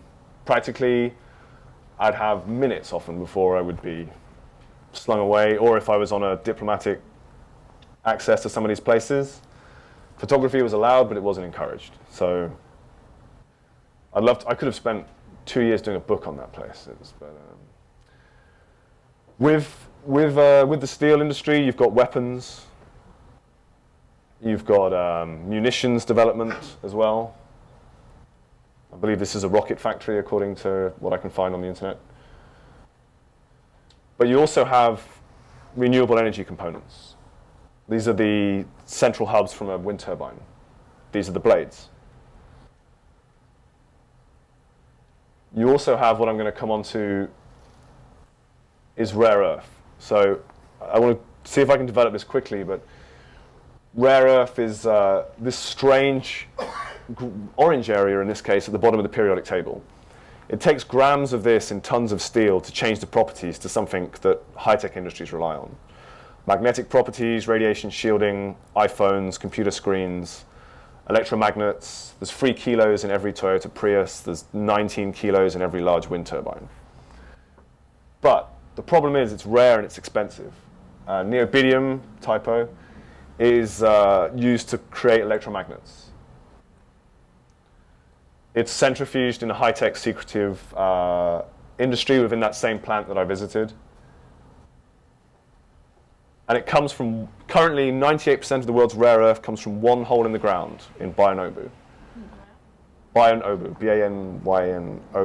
practically, I'd have minutes often before I would be slung away, or if I was on a diplomatic access to some of these places, photography was allowed, but it wasn't encouraged. So I could have spent 2 years doing a book on that place. But with the steel industry, you've got weapons. You've got munitions development as well. I believe this is a rocket factory, according to what I can find on the internet. But you also have renewable energy components. These are the central hubs from a wind turbine. These are the blades. You also have what I'm going to come on to is rare earth. So I want to see if I can develop this quickly, but rare earth is this strange orange area, in this case, at the bottom of the periodic table. It takes grams of this in tons of steel to change the properties to something that high-tech industries rely on. Magnetic properties, radiation shielding, iPhones, computer screens, electromagnets. There's 3 kilos in every Toyota Prius. There's 19 kilos in every large wind turbine. But the problem is it's rare and it's expensive. Neobidium, typo, is used to create electromagnets. It's centrifuged in a high-tech, secretive industry within that same plant that I visited. And it comes from, currently 98% of the world's rare earth comes from one hole in the ground in Bayan-Obu. Bayan-Obu, B-A-N-Y-N-O-B-O.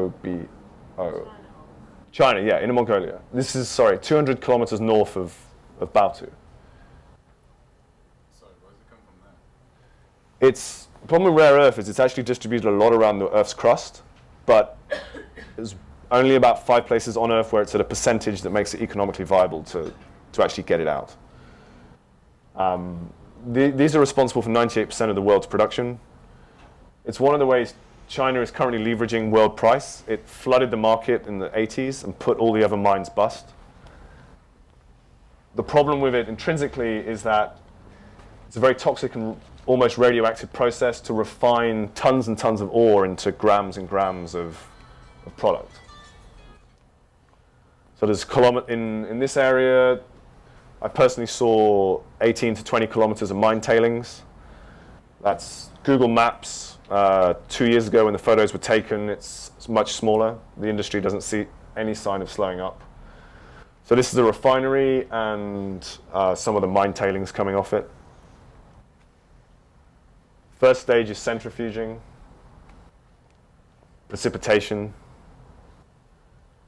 China, yeah, Inner Mongolia. This is, 200 kilometers north of Baotou. Sorry, where does it come from there? The problem with rare earth is it's actually distributed a lot around the Earth's crust, but there's only about 5 places on Earth where it's at a percentage that makes it economically viable to actually get it out. These are responsible for 98% of the world's production. It's one of the ways China is currently leveraging world price. It flooded the market in the 80s and put all the other mines bust. The problem with it intrinsically is that it's a very toxic and almost radioactive process to refine tons and tons of ore into grams and grams of product. So there's in this area, I personally saw 18 to 20 kilometers of mine tailings. That's Google Maps. 2 years ago when the photos were taken, it's much smaller. The industry doesn't see any sign of slowing up. So this is a refinery and some of the mine tailings coming off it. First stage is centrifuging, precipitation,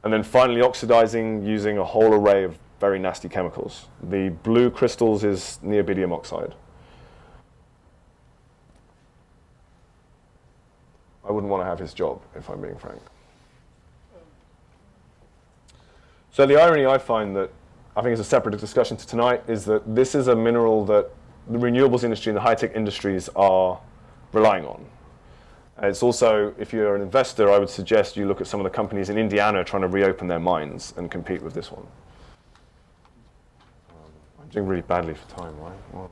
and then finally oxidizing using a whole array of very nasty chemicals. The blue crystals is neobidium oxide. I wouldn't want to have his job, if I'm being frank. So the irony I find that I think is a separate discussion to tonight is that this is a mineral that the renewables industry and the high-tech industries are relying on. And it's also, if you're an investor, I would suggest you look at some of the companies in Indiana trying to reopen their mines and compete with this one. I'm doing really badly for time, right? Well,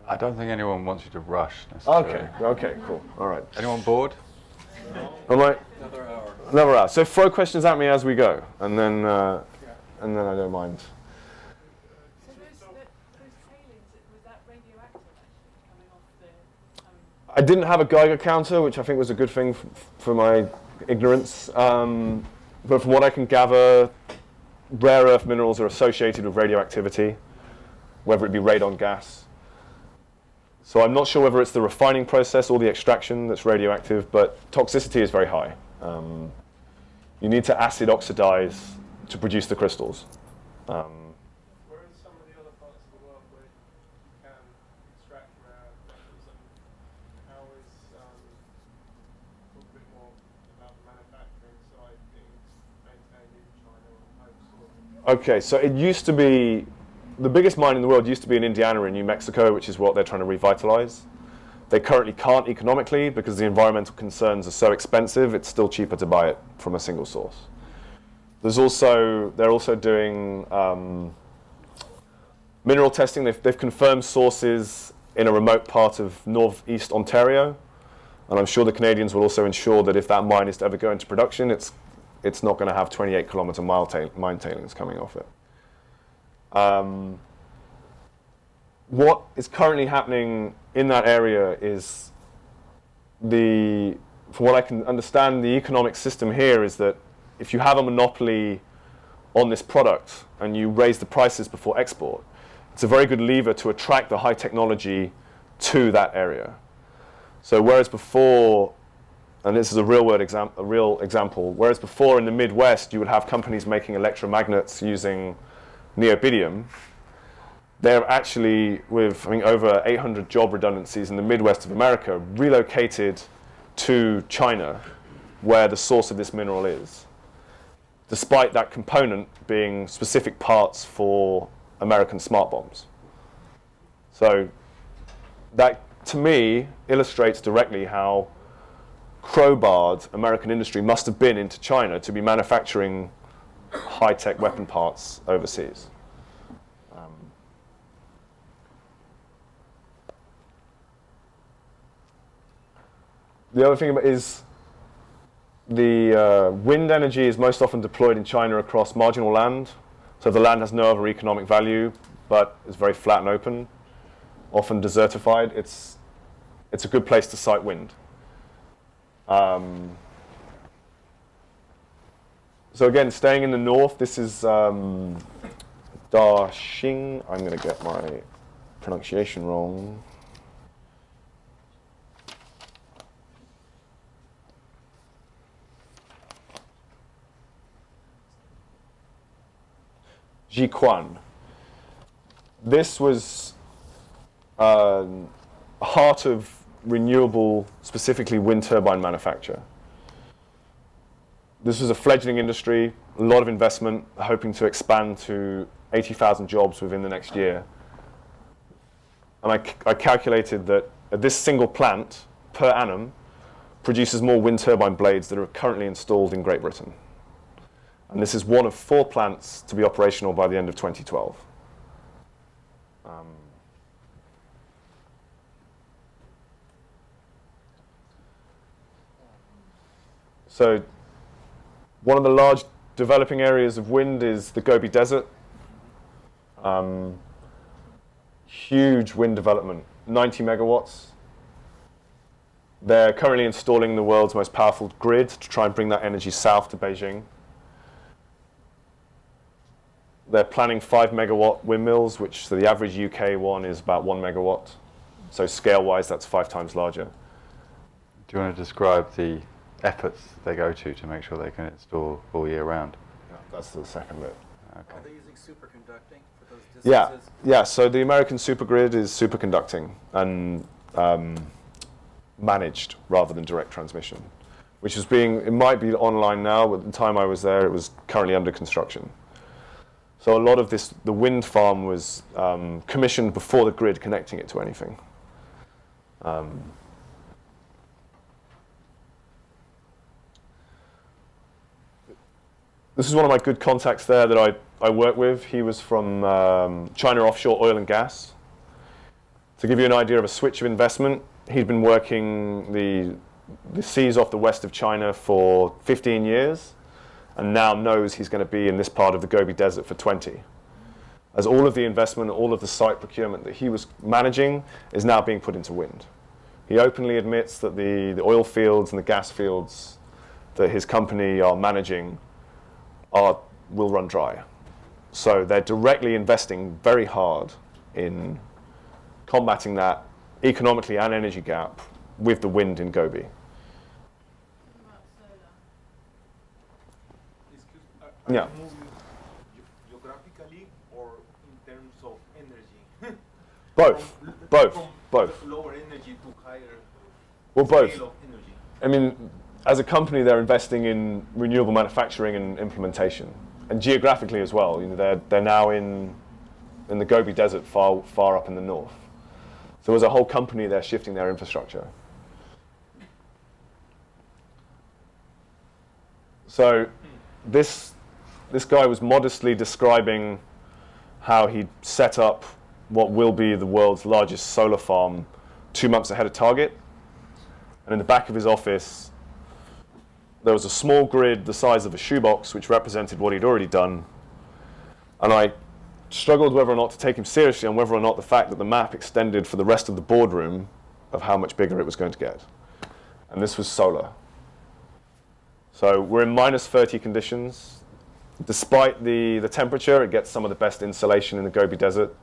I don't think anyone wants you to rush necessarily. Okay, cool. All right. Anyone bored? All right. Another hour. So throw questions at me as we go, and then I don't mind. So those tailings, was that radioactive actually coming off the? I didn't have a Geiger counter, which I think was a good thing for my ignorance. But from what I can gather, rare earth minerals are associated with radioactivity, whether it be radon gas. So I'm not sure whether it's the refining process or the extraction that's radioactive, but toxicity is very high. You need to acid oxidize to produce the crystals. Where are some of the other parts of the world where you can extract rare metals, and how is, talk a bit more about the manufacturing side being maintained in China or home source? Okay, so it used to be, the biggest mine in the world used to be in Indiana in New Mexico, which is what they're trying to revitalize. They currently can't economically because the environmental concerns are so expensive, it's still cheaper to buy it from a single source. They're also doing mineral testing. They've confirmed sources in a remote part of northeast Ontario, and I'm sure the Canadians will also ensure that if that mine is to ever go into production, it's not going to have 28-kilometer mine tailings coming off it. What is currently happening in that area is from what I can understand, the economic system here is that if you have a monopoly on this product and you raise the prices before export, it's a very good lever to attract the high technology to that area. So whereas before, and this is a real example, whereas before in the Midwest you would have companies making electromagnets using neobidium, they're actually, with I think over 800 job redundancies in the Midwest of America, relocated to China, where the source of this mineral is, despite that component being specific parts for American smart bombs. So that, to me, illustrates directly how crowbarred American industry must have been into China to be manufacturing high-tech weapon parts overseas. The other thing is the wind energy is most often deployed in China across marginal land. So the land has no other economic value, but is very flat and open, often desertified. It's a good place to site wind. So again, staying in the north, this is Daxing. I'm going to get my pronunciation wrong. Jiquan. This was heart of renewable, specifically wind turbine manufacture. This was a fledgling industry, a lot of investment, hoping to expand to 80,000 jobs within the next year. And I calculated that this single plant per annum produces more wind turbine blades that are currently installed in Great Britain. And this is one of 4 plants to be operational by the end of 2012. So one of the large developing areas of wind is the Gobi Desert. Huge wind development, 90 megawatts. They're currently installing the world's most powerful grid to try and bring that energy south to Beijing. They're planning 5 megawatt windmills, which so the average UK one is about 1 megawatt. So scale-wise, that's 5 times larger. Do you want to describe the efforts they go to make sure they can install all year round? Yeah, that's the second bit. Okay. Are they using superconducting for those distances? Yeah. So the American supergrid is superconducting and managed rather than direct transmission, which is it might be online now, but at the time I was there, it was currently under construction. So a lot of the wind farm was commissioned before the grid connecting it to anything. This is one of my good contacts there that I work with. He was from China Offshore Oil and Gas. To give you an idea of a switch of investment, he'd been working the seas off the west of China for 15 years. And now knows he's going to be in this part of the Gobi Desert for 20. As all of the investment, all of the site procurement that he was managing is now being put into wind. He openly admits that the oil fields and the gas fields that his company are managing will run dry. So they're directly investing very hard in combating that economically and energy gap with the wind in Gobi. Yeah. Moving geographically or in terms of energy? Both. From lower energy to higher Well, both. scale of energy. I mean, as a company, they're investing in renewable manufacturing and implementation, and geographically as well. You know, they're now in the Gobi Desert, far up in the north. So as a whole company, they're shifting their infrastructure. So this guy was modestly describing how he set up what will be the world's largest solar farm 2 months ahead of target. And in the back of his office, there was a small grid the size of a shoebox, which represented what he'd already done. And I struggled whether or not to take him seriously on whether or not the fact that the map extended for the rest of the boardroom of how much bigger it was going to get. And this was solar. So we're in minus 30 conditions. Despite the temperature, it gets some of the best insolation in the Gobi Desert.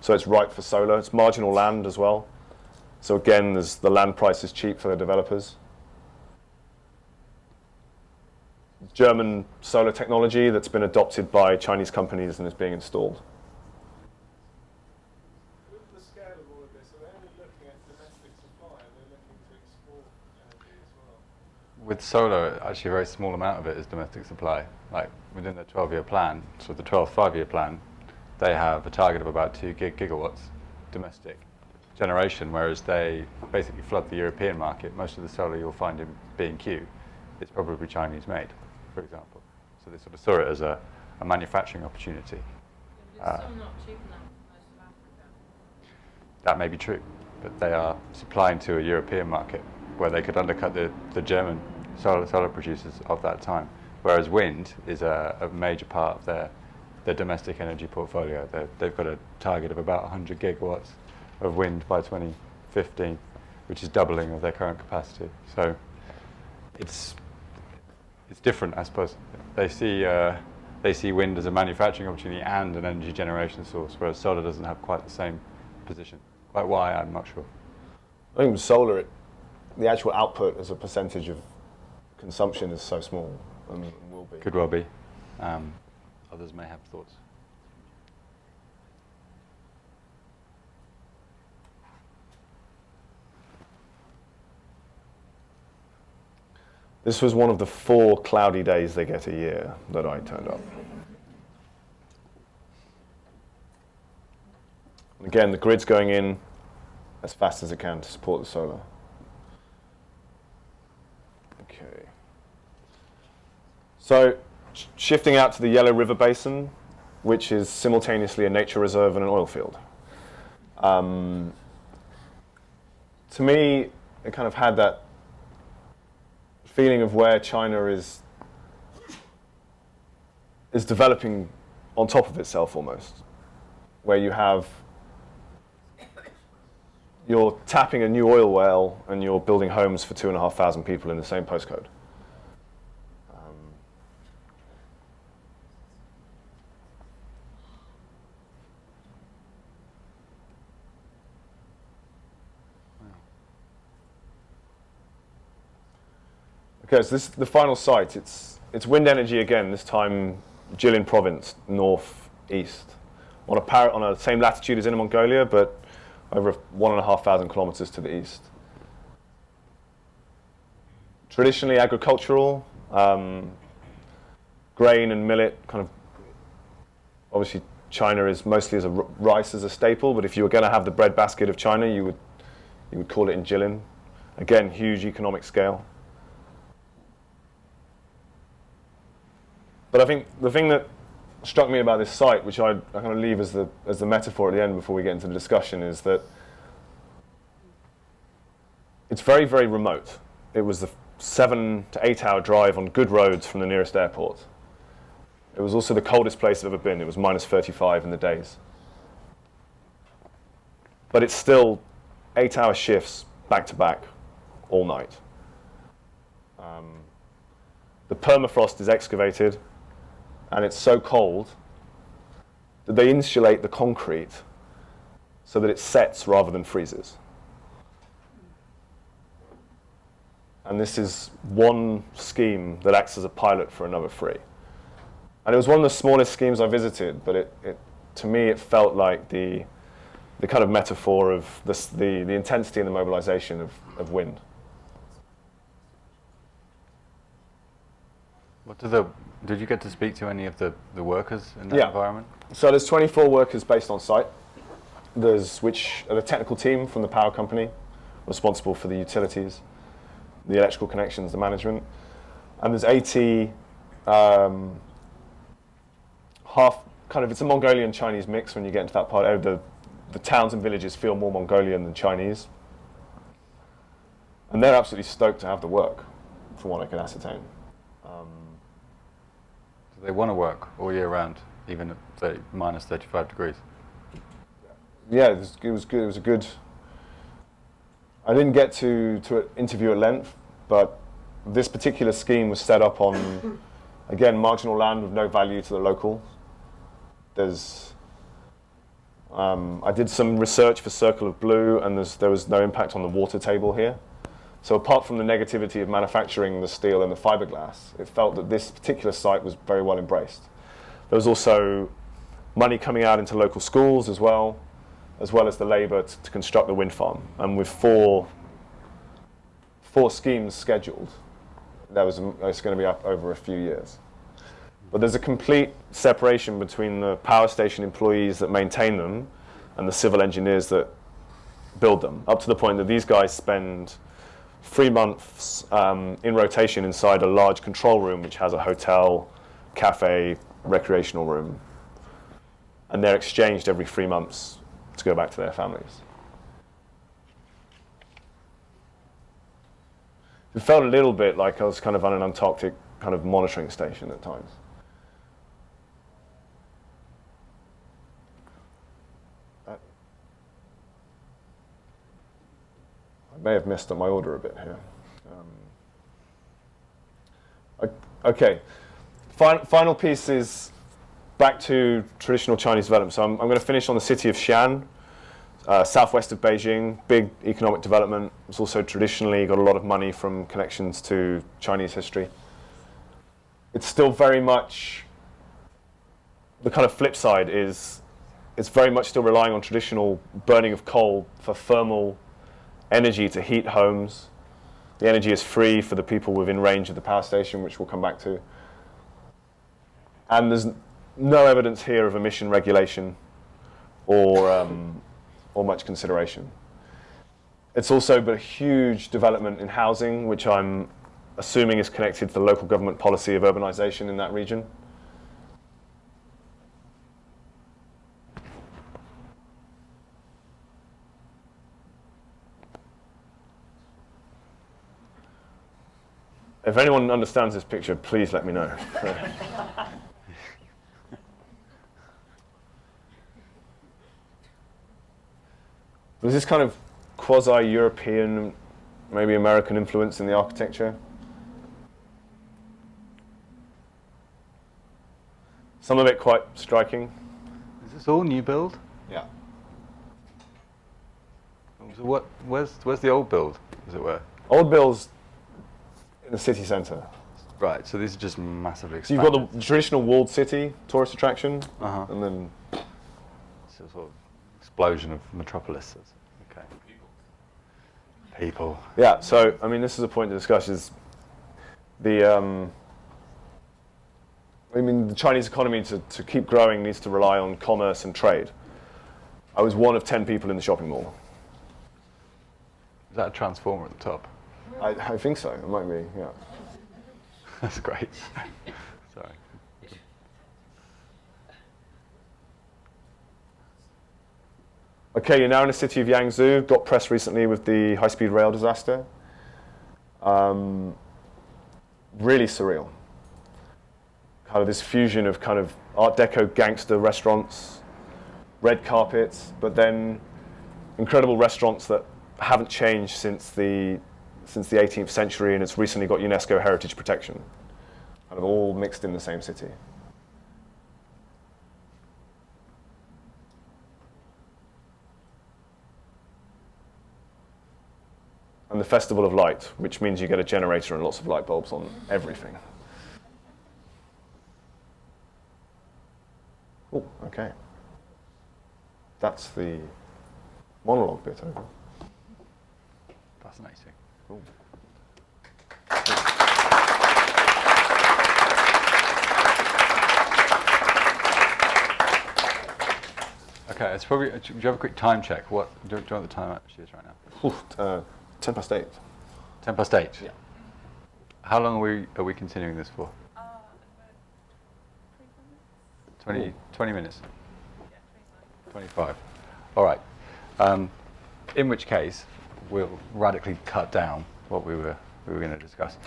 So it's ripe for solar. It's marginal land as well. So again, the land price is cheap for the developers. German solar technology that's been adopted by Chinese companies and is being installed. With the scale of all of this, are they only looking at domestic supply? Are they looking to export energy as well? With solar, actually a very small amount of it is domestic supply. Like within the 12-year plan, so the 12th five-year plan, they have a target of about 2 gigawatts domestic generation, whereas they basically flood the European market. Most of the solar you'll find in B&Q is probably Chinese made, for example. So they sort of saw it as a manufacturing opportunity. Yeah, but it's still not cheap enough for most of Africa. That may be true, but they are supplying to a European market where they could undercut the German solar producers of that time. Whereas wind is a major part of their domestic energy portfolio. They've got a target of about 100 gigawatts of wind by 2015, which is doubling of their current capacity. So it's different, I suppose. They see wind as a manufacturing opportunity and an energy generation source, whereas solar doesn't have quite the same position. Quite why, I'm not sure. I think with solar, the actual output as a percentage of consumption is so small, and will be. Could well be. Others may have thoughts. This was one of the 4 cloudy days they get a year that I turned up. And again, the grid's going in as fast as it can to support the solar. Okay. So, shifting out to the Yellow River Basin, which is simultaneously a nature reserve and an oil field. To me, it kind of had that feeling of where China is developing on top of itself almost, where you're tapping a new oil well and you're building homes for 2,500 people in the same postcode. Okay, so this is the final site. It's wind energy again, this time Jilin province, northeast, on a same latitude as Inner Mongolia, but over 1,500 kilometers to the east. Traditionally agricultural, grain and millet, kind of, obviously China is mostly as rice as a staple, but if you were going to have the breadbasket of China, you would call it in Jilin. Again, huge economic scale. But I think the thing that struck me about this site, which I kind of leave as the metaphor at the end before we get into the discussion, is that it's very, very remote. It was the 7 to 8 hour drive on good roads from the nearest airport. It was also the coldest place I've ever been. It was minus 35 in the days. But it's still 8 hour shifts back to back all night. The permafrost is excavated, and it's so cold that they insulate the concrete so that it sets rather than freezes. And this is one scheme that acts as a pilot for another 3. And it was one of the smallest schemes I visited, but to me it felt like the kind of metaphor of the intensity and the mobilization of wind. Did you get to speak to any of the workers in that environment? So there's 24 workers based on site, which are the technical team from the power company, responsible for the utilities, the electrical connections, the management. And there's 80, it's a Mongolian Chinese mix when you get into that part. The towns and villages feel more Mongolian than Chinese. And they're absolutely stoked to have the work, from what I can ascertain. They want to work all year round, even at minus 35 degrees. Yeah, it was good. It was a good. I didn't get to interview at length, but this particular scheme was set up on, again, marginal land with no value to the locals. I did some research for Circle of Blue, and there was no impact on the water table here. So apart from the negativity of manufacturing the steel and the fiberglass, it felt that this particular site was very well embraced. There was also money coming out into local schools as well as the labour to construct the wind farm. And with four schemes scheduled, it's going to be up over a few years. But there's a complete separation between the power station employees that maintain them and the civil engineers that build them, up to the point that these guys spend 3 months in rotation inside a large control room which has a hotel, cafe, recreational room. And they're exchanged every 3 months to go back to their families. It felt a little bit like I was kind of on an Antarctic kind of monitoring station at times. I may have messed up my order a bit here. Okay, final piece is back to traditional Chinese development. So I'm going to finish on the city of Xi'an, southwest of Beijing, big economic development. It's also traditionally got a lot of money from connections to Chinese history. It's still very much, the kind of flip side is it's very much still relying on traditional burning of coal for thermal energy to heat homes. The energy is free for the people within range of the power station, which we'll come back to. And there's no evidence here of emission regulation or much consideration. It's also been a huge development in housing, which I'm assuming is connected to the local government policy of urbanization in that region. If anyone understands this picture, please let me know. There's this kind of quasi-European, maybe American influence in the architecture. Some of it quite striking. Is this all new build? Yeah. So where's the old build, as it were? Old build's in the city centre. Right, so these are just massively So expanded. you've got the traditional walled city tourist attraction, and then It's a sort of explosion of metropolis. Okay. People. yeah. So I mean, this is a point to discuss. Is the the Chinese economy to keep growing needs to rely on commerce and trade. I was one of 10 people in the shopping mall. Is that a transformer at the top? I think so. It might be. Yeah. That's great. Sorry. Okay, you're now in the city of Yangzhou. Got press recently with the high-speed rail disaster. Really surreal. Kind of this fusion of kind of Art Deco gangster restaurants, red carpets, but then incredible restaurants that haven't changed since the 18th century, and it's recently got UNESCO heritage protection. Kind of all mixed in the same city. And the Festival of Light, which means you get a generator and lots of light bulbs on everything. Oh, okay. That's the monologue bit over. Fascinating. Cool. Okay, it's probably. Do you have a quick time check? Do you know what the time actually is right now? Ooh, 10 past 8. 10 past 8. Yeah. How long are we continuing this for? 20 minutes. 25. All right. In which case, we'll radically cut down what we were going to discuss.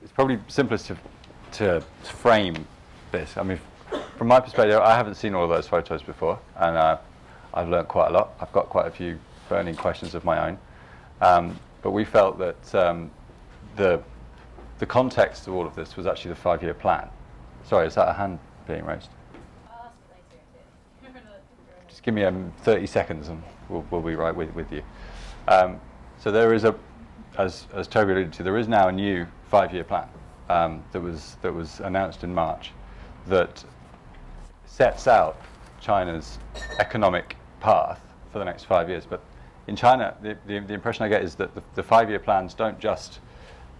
It's probably simplest to frame this. I mean, from my perspective, I haven't seen all of those photos before, and I've learned quite a lot. I've got quite a few burning questions of my own. But we felt that the context of all of this was actually the 5-year plan. Sorry, is that a hand being raised? I'll ask it later. give me 30 seconds and we'll be right with you. So there is as Toby alluded to, there is now a new 5-year plan that was announced in March that sets out China's economic path for the next 5 years. But in China, the impression I get is that the 5-year plans don't just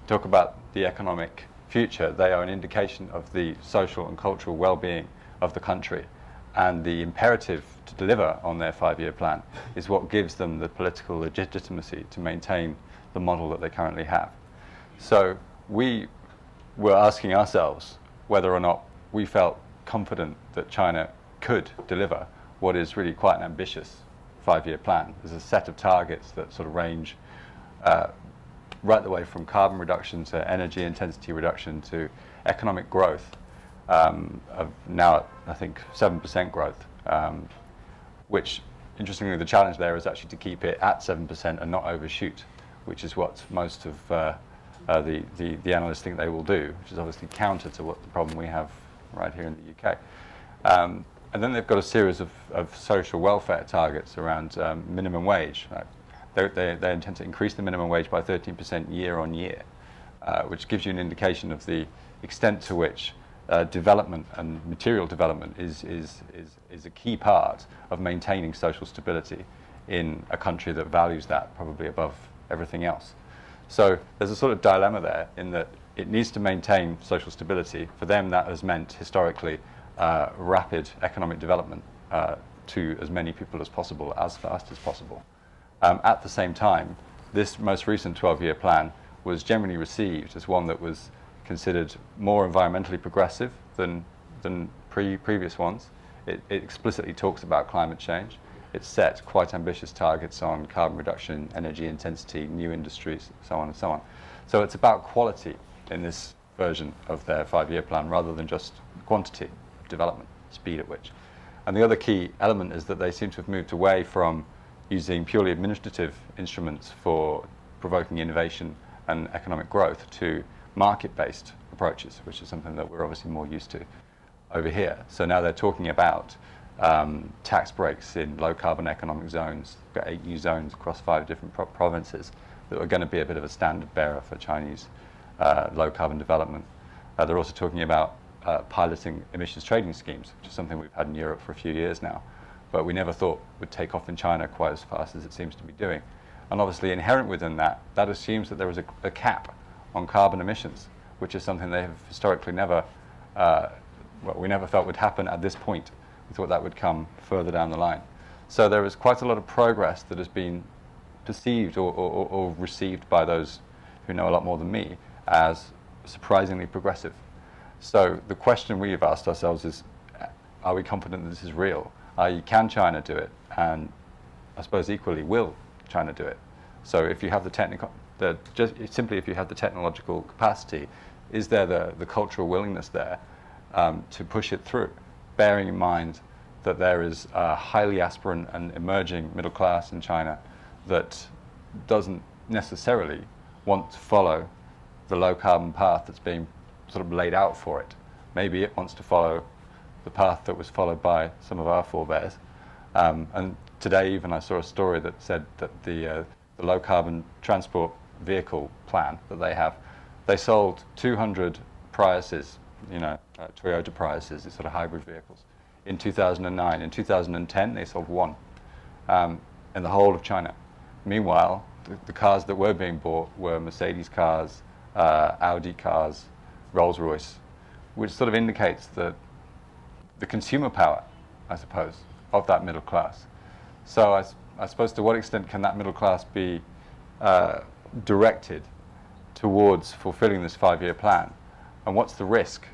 talk about the economic future. They are an indication of the social and cultural well-being of the country. And the imperative to deliver on their 5-year plan is what gives them the political legitimacy to maintain the model that they currently have. So we were asking ourselves whether or not we felt confident that China could deliver what is really quite an ambitious 5-year plan. There's a set of targets that sort of range right the way from carbon reduction to energy intensity reduction to economic growth of now, I think, 7% growth, which, interestingly, the challenge there is actually to keep it at 7% and not overshoot, which is what most of the analysts think they will do, which is obviously counter to what the problem we have right here in the UK. And then they've got a series of social welfare targets around minimum wage. They intend to increase the minimum wage by 13% year on year, which gives you an indication of the extent to which development and material development is a key part of maintaining social stability in a country that values that probably above everything else. So there's a sort of dilemma there in that it needs to maintain social stability. For them, that has meant historically rapid economic development to as many people as possible, as fast as possible. At the same time, this most recent 12-year plan was generally received as one that was considered more environmentally progressive than previous ones. It explicitly talks about climate change. It set quite ambitious targets on carbon reduction, energy intensity, new industries, so on and so on. So it's about quality in this version of their 5-year plan rather than just quantity of development, speed at which. And the other key element is that they seem to have moved away from using purely administrative instruments for provoking innovation and economic growth to market-based approaches, which is something that we're obviously more used to over here. So now they're talking about tax breaks in low-carbon economic zones. We've got 8 new zones across 5 different provinces that are going to be a bit of a standard bearer for Chinese low-carbon development. They're also talking about piloting emissions trading schemes, which is something we've had in Europe for a few years now, but we never thought would take off in China quite as fast as it seems to be doing. And obviously inherent within that assumes that there is a cap on carbon emissions, which is something they have historically never, we never felt would happen at this point. We thought that would come further down the line. So there is quite a lot of progress that has been perceived or received by those who know a lot more than me as surprisingly progressive. So the question we've asked ourselves is, are we confident that this is real? Can China do it? And I suppose equally, will China do it? So if you have if you have the technological capacity, is there the cultural willingness there to push it through, bearing in mind that there is a highly aspirant and emerging middle class in China that doesn't necessarily want to follow the low carbon path that's being sort of laid out for it. Maybe it wants to follow the path that was followed by some of our forebears. And today even I saw a story that said that the low carbon transport vehicle plan that they have, they sold 200 Priuses, Toyota Priuses, these sort of hybrid vehicles, in 2009. In 2010 they sold 1 in the whole of China. Meanwhile, the cars that were being bought were Mercedes cars, Audi cars, Rolls-Royce, which sort of indicates the consumer power, I suppose, of that middle class. So I suppose to what extent can that middle class be directed towards fulfilling this 5-year plan? And what's the risk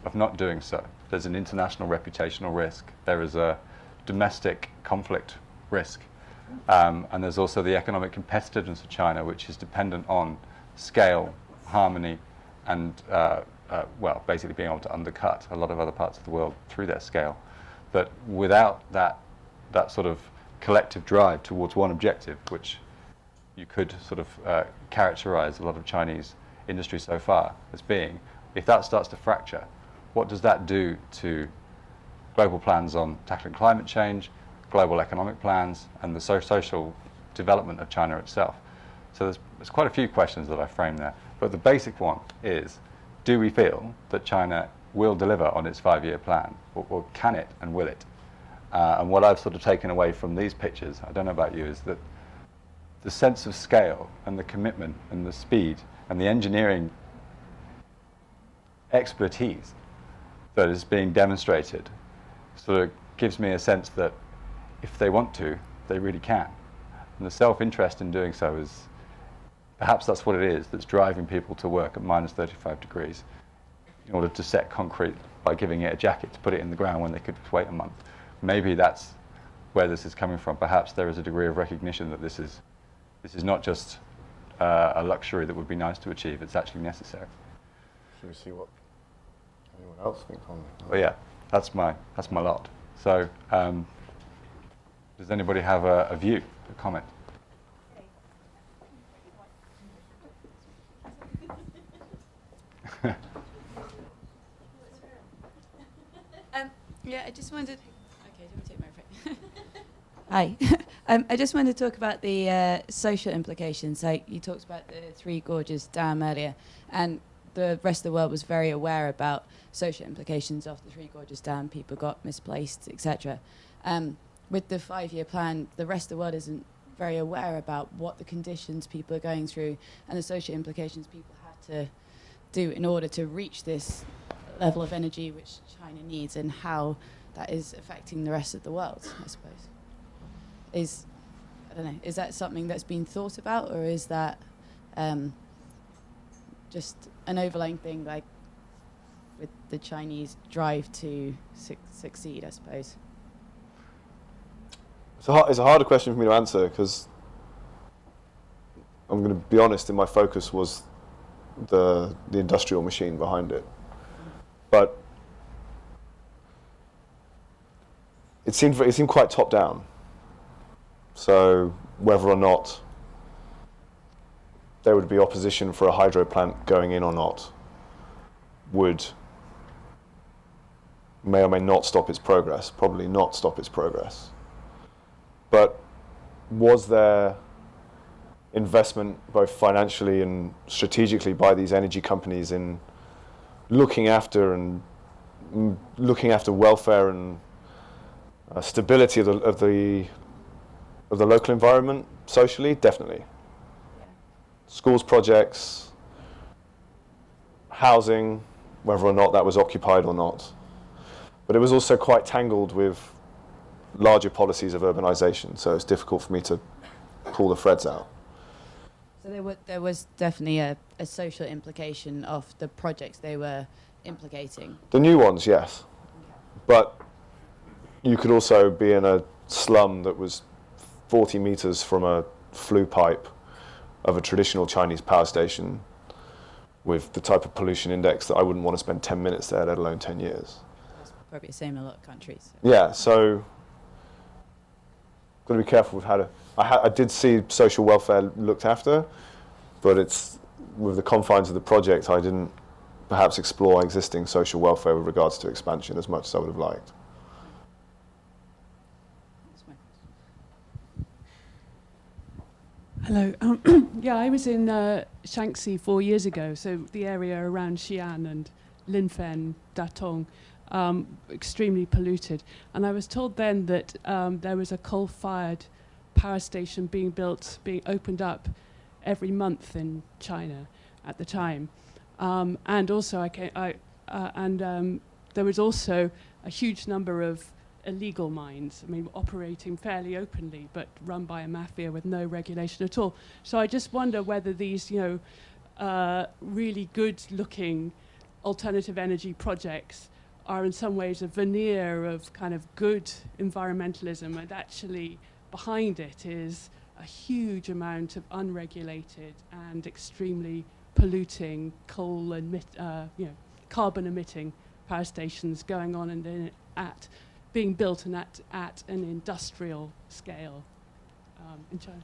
of not doing so? There's an international reputational risk. There is a domestic conflict risk. And there's also the economic competitiveness of China, which is dependent on scale, harmony, and basically being able to undercut a lot of other parts of the world through their scale. But without that sort of collective drive towards one objective, which you could sort of characterize a lot of Chinese industry so far as being, if that starts to fracture, what does that do to global plans on tackling climate change, global economic plans and the social development of China itself. So there's quite a few questions that I frame there. But the basic one is, do we feel that China will deliver on its 5-year plan? Or can it and will it? And what I've sort of taken away from these pictures, I don't know about you, is that the sense of scale and the commitment and the speed and the engineering expertise that is being demonstrated sort of gives me a sense that if they want to, they really can. And the self-interest in doing so is, perhaps that's what it is that's driving people to work at minus 35 degrees in order to set concrete by giving it a jacket to put it in the ground when they could just wait a month. Maybe that's where this is coming from. Perhaps there is a degree of recognition that this is not just a luxury that would be nice to achieve, it's actually necessary. Should we see what anyone else thinks on that? Well, yeah, that's my lot. So, does anybody have a view, a comment? Yeah, I just wanted. Okay, do you want to take my Hi. I just wanted to talk about the social implications. Like you talked about the Three Gorges Dam earlier, and the rest of the world was very aware about social implications of the Three Gorges Dam. People got misplaced, etc. With the 5-year plan, the rest of the world isn't very aware about what the conditions people are going through and the social implications people have to do in order to reach this level of energy which China needs, and how that is affecting the rest of the world, I suppose. I don't know, is that something that's been thought about, or is that just an overlying thing, like with the Chinese drive to succeed, I suppose? It's a harder question for me to answer, because I'm going to be honest, and my focus was the industrial machine behind it. But it seemed quite top down. So whether or not there would be opposition for a hydro plant going in or not may or may not stop its progress, probably not stop its progress. But was there investment, both financially and strategically, by these energy companies in looking after welfare and stability of the local environment socially? Definitely. Yeah. Schools projects, housing, whether or not that was occupied or not. But it was also quite tangled with larger policies of urbanization, so it's difficult for me to pull the threads out. So there was definitely a social implication of the projects they were implicating. The new ones, yes. But you could also be in a slum that was 40 meters from a flue pipe of a traditional Chinese power station with the type of pollution index that I wouldn't want to spend 10 minutes there, let alone 10 years. That's probably the same in a lot of countries. Yeah, so got to be careful with how to... I did see social welfare looked after, but it's with the confines of the project, I didn't perhaps explore existing social welfare with regards to expansion as much as I would have liked. Hello. Yeah, I was in Shaanxi 4 years ago, so the area around Xi'an and Linfen, Datong, extremely polluted. And I was told then that there was a coal-fired power station being opened up every month in China at the time. And also there was also a huge number of illegal mines, I mean, operating fairly openly, but run by a mafia with no regulation at all. So I just wonder whether these, really good-looking alternative energy projects are in some ways a veneer of kind of good environmentalism, and actually behind it is a huge amount of unregulated and extremely polluting coal and carbon-emitting power stations going on and being built and at an industrial scale in China.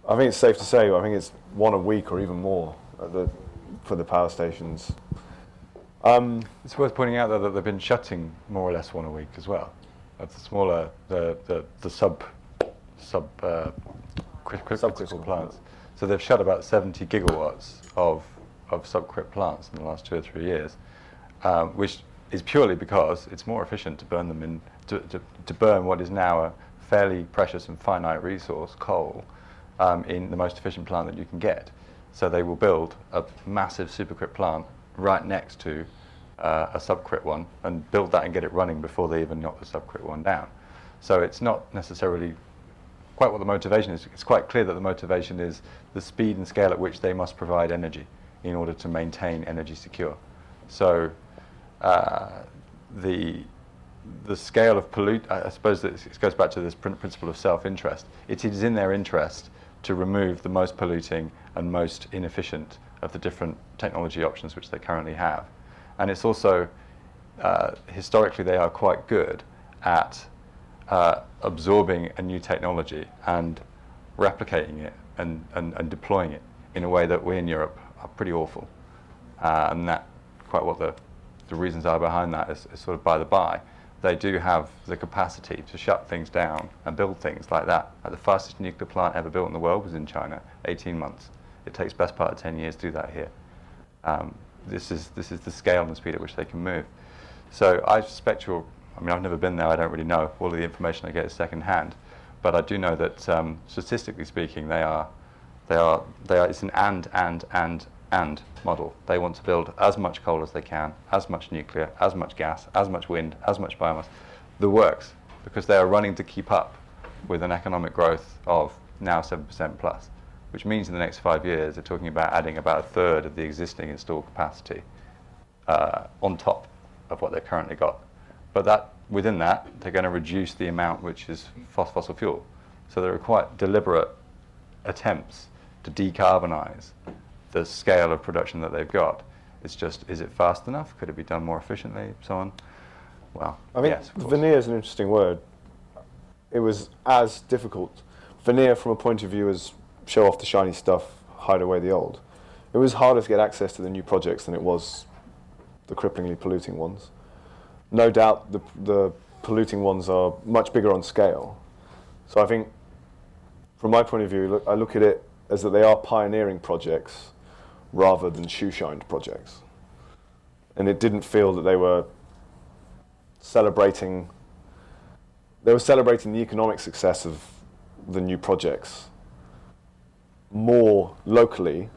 I think it's safe to say, I think it's one a week or even more for the power stations. It's worth pointing out, though, that they've been shutting more or less one a week as well. of the smaller, the subcritical plants. So they've shut about 70 gigawatts of subcrit plants in the last 2 or 3 years, which is purely because it's more efficient to burn them to burn what is now a fairly precious and finite resource, coal, in the most efficient plant that you can get. So they will build a massive supercrit plant right next to a subcrit one and build that and get it running before they even knock the subcrit one down. So it's not necessarily quite what the motivation is. It's quite clear that the motivation is the speed and scale at which they must provide energy in order to maintain energy secure. So the scale of I suppose that it goes back to this principle of self-interest. It is in their interest to remove the most polluting and most inefficient of the different technology options which they currently have. And it's also, historically, they are quite good at absorbing a new technology and replicating it and deploying it in a way that we in Europe are pretty awful. And that, quite what the reasons are behind that is sort of by the by. They do have the capacity to shut things down and build things like that. Like the fastest nuclear plant ever built in the world was in China, 18 months. It takes best part of 10 years to do that here. This is the scale and the speed at which they can move. So I suspect I've never been there, I don't really know. All of the information I get is second hand. But I do know that statistically speaking, it's an and model. They want to build as much coal as they can, as much nuclear, as much gas, as much wind, as much biomass. The works, because they are running to keep up with an economic growth of now 7% plus, which means in the next 5 years, they're talking about adding about a third of the existing installed capacity on top of what they've currently got. But within that, they're going to reduce the amount which is fossil fuel. So there are quite deliberate attempts to decarbonize the scale of production that they've got. It's just, is it fast enough? Could it be done more efficiently? So on. Well, I mean, yes, veneer is an interesting word. It was as difficult. Veneer, from a point of view as show off the shiny stuff, hide away the old. It was harder to get access to the new projects than it was the cripplingly polluting ones. No doubt the polluting ones are much bigger on scale. So I think, from my point of view, I look at it as that they are pioneering projects rather than shoe-shined projects. And it didn't feel that they were celebrating the economic success of the new projects more locally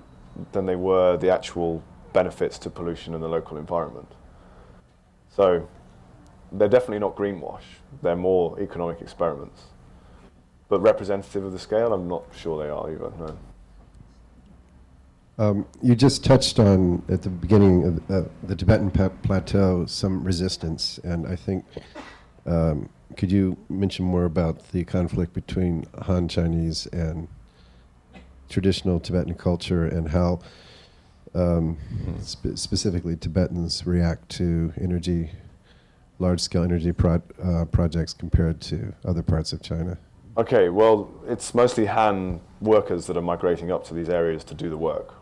than they were the actual benefits to pollution in the local environment. So they're definitely not greenwash. They're more economic experiments. But representative of the scale, I'm not sure they are either, no. You just touched on, at the beginning of the Tibetan plateau, some resistance, and I think, could you mention more about the conflict between Han Chinese and traditional Tibetan culture, and how specifically Tibetans react to large-scale energy projects compared to other parts of China? Okay, well, it's mostly Han workers that are migrating up to these areas to do the work.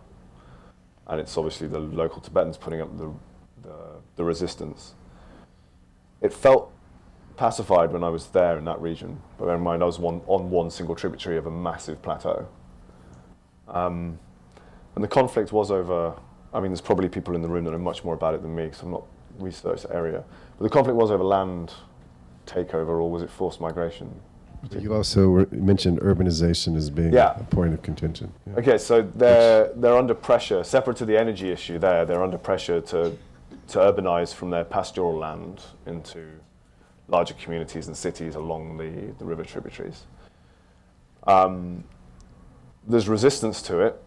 And it's obviously the local Tibetans putting up the resistance. It felt pacified when I was there in that region, but bear in mind I was on one single tributary of a massive plateau. And the conflict was over, I mean, there's probably people in the room that know much more about it than me, because I've not researched the area. But the conflict was over land takeover, or was it forced migration? You also mentioned urbanization as being a point of contention. Yeah. Okay, so they're under pressure, separate to the energy issue they're under pressure to urbanize from their pastoral land into larger communities and cities along the river tributaries. There's resistance to it,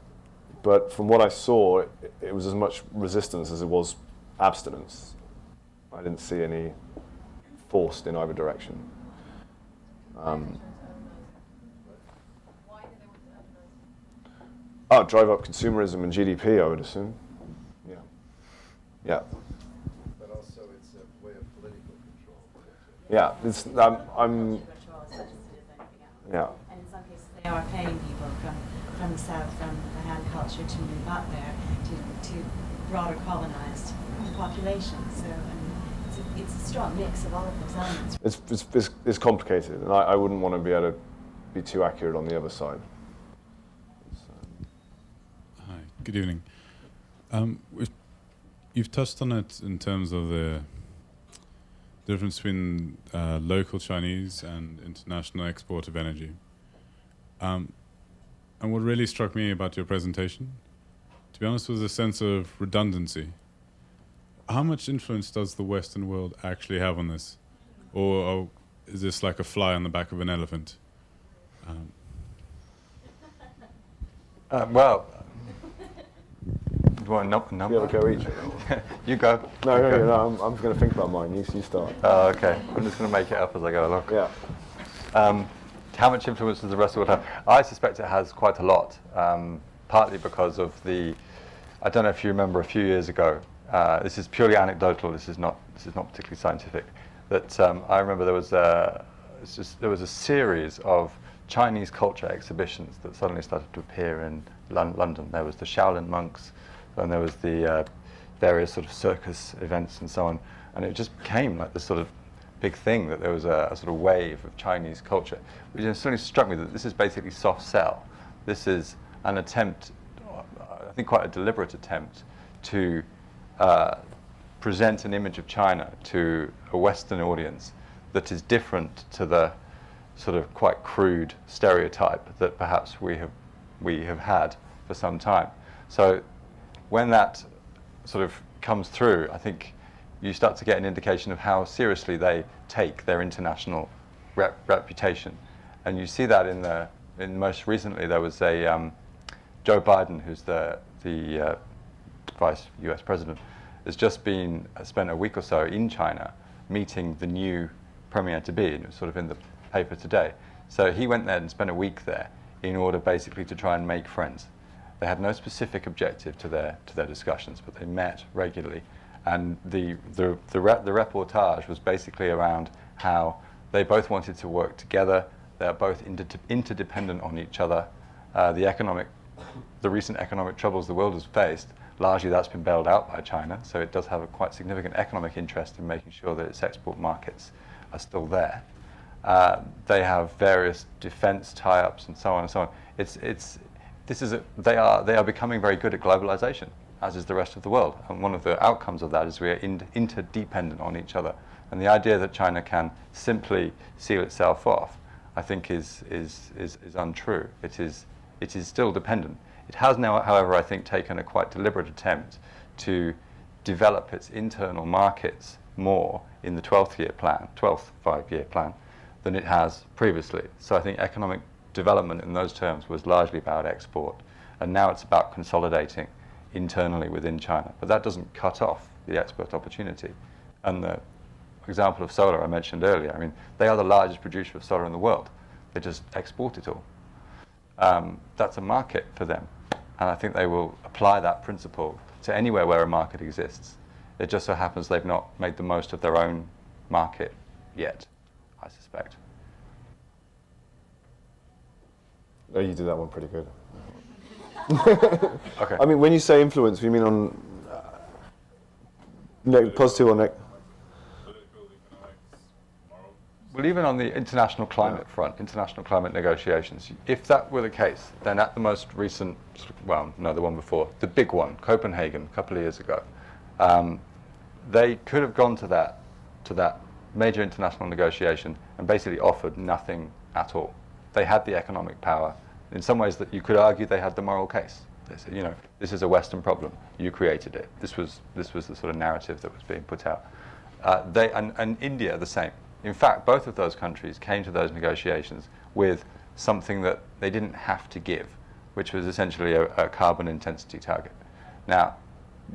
but from what I saw, it was as much resistance as it was abstinence. I didn't see any forced in either direction. Drive up consumerism and GDP, I would assume. Yeah. But also it's a way of political control. Yeah, it's Yeah. And in some cases, they are paying people from the south, from the Han culture, to move up there to broader colonized population. So it's a strong mix of all of those elements. It's complicated, and I wouldn't want to be able to be too accurate on the other side. Hi, good evening. You've touched on it in terms of the difference between local Chinese and international export of energy. And what really struck me about your presentation, to be honest, was a sense of redundancy. How much influence does the Western world actually have on this? Or is this like a fly on the back of an elephant? Well, you want a number? You have a go each. You go. No, I'm going to think about mine. You start. Oh, okay. I'm just going to make it up as I go along. Yeah. How much influence does the rest of the world have? I suspect it has quite a lot, partly because of I don't know if you remember a few years ago, this is purely anecdotal, this is not particularly scientific, that I remember there was a series of Chinese culture exhibitions that suddenly started to appear in London. There was the Shaolin monks, and there was the various sort of circus events and so on, and it just became like this sort of big thing that there was a sort of wave of Chinese culture, which suddenly struck me that this is basically soft sell. This is an attempt, I think quite a deliberate attempt, to present an image of China to a Western audience that is different to the sort of quite crude stereotype that perhaps we have had for some time. So when that sort of comes through, I think you start to get an indication of how seriously they take their international reputation. And you see that in most recently there was a Joe Biden, who's the vice US president, has just spent a week or so in China meeting the new premier-to-be, and it was sort of in the paper today. So he went there and spent a week there in order basically to try and make friends. They had no specific objective to their discussions, but they met regularly. And the reportage was basically around how they both wanted to work together. They're both interdependent on each other. The recent economic troubles the world has faced, largely that's been bailed out by China, so it does have a quite significant economic interest in making sure that its export markets are still there. They have various defense tie-ups and so on and so on. They are becoming very good at globalization, as is the rest of the world. And one of the outcomes of that is we are interdependent on each other. And the idea that China can simply seal itself off, I think, is untrue. It is still dependent. It has now, however, I think, taken a quite deliberate attempt to develop its internal markets more in the 12th five-year plan, than it has previously. So I think economic development in those terms was largely about export, and now it's about consolidating internally within China. But that doesn't cut off the export opportunity. And the example of solar I mentioned earlier, I mean, they are the largest producer of solar in the world. They just export it all. That's a market for them. And I think they will apply that principle to anywhere where a market exists. It just so happens they've not made the most of their own market yet, I suspect. Oh, you did that one pretty good. Okay. I mean, when you say influence, you mean on positive or negative? Well, even on the international climate front, international climate negotiations, if that were the case, then at the most recent, well, no, the one before, the big one, Copenhagen, a couple of years ago, they could have gone to that major international negotiation and basically offered nothing at all. They had the economic power. In some ways, that you could argue they had the moral case. They said, you know, this is a Western problem. You created it. This was the sort of narrative that was being put out. And India, the same. In fact, both of those countries came to those negotiations with something that they didn't have to give, which was essentially a carbon intensity target. Now,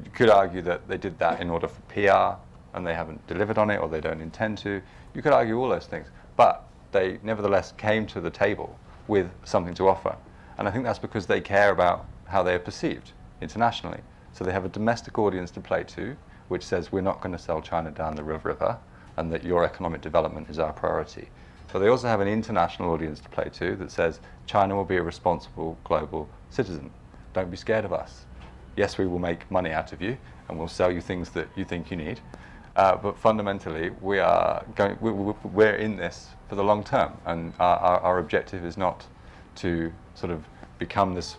you could argue that they did that in order for PR, and they haven't delivered on it, or they don't intend to. You could argue all those things. But they nevertheless came to the table with something to offer. And I think that's because they care about how they are perceived internationally. So they have a domestic audience to play to, which says we're not going to sell China down the river, and that your economic development is our priority. But they also have an international audience to play to that says China will be a responsible global citizen. Don't be scared of us. Yes, we will make money out of you, and we'll sell you things that you think you need, but fundamentally, we're in this for the long term, and our objective is not to sort of become this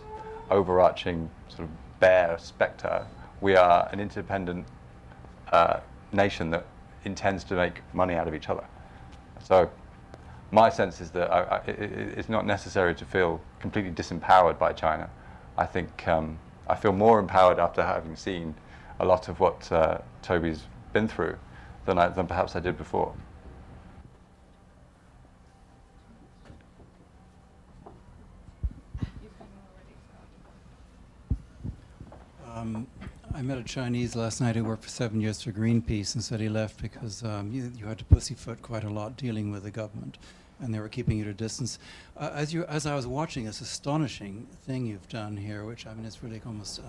overarching sort of bare spectre. We are an independent nation that intends to make money out of each other. So my sense is that it's not necessary to feel completely disempowered by China. I think I feel more empowered after having seen a lot of what Toby's been through than perhaps I did before. I met a Chinese last night who worked for 7 years for Greenpeace and said he left because you had to pussyfoot quite a lot dealing with the government, and they were keeping you at a distance. As I was watching this astonishing thing you've done here, which I mean is really almost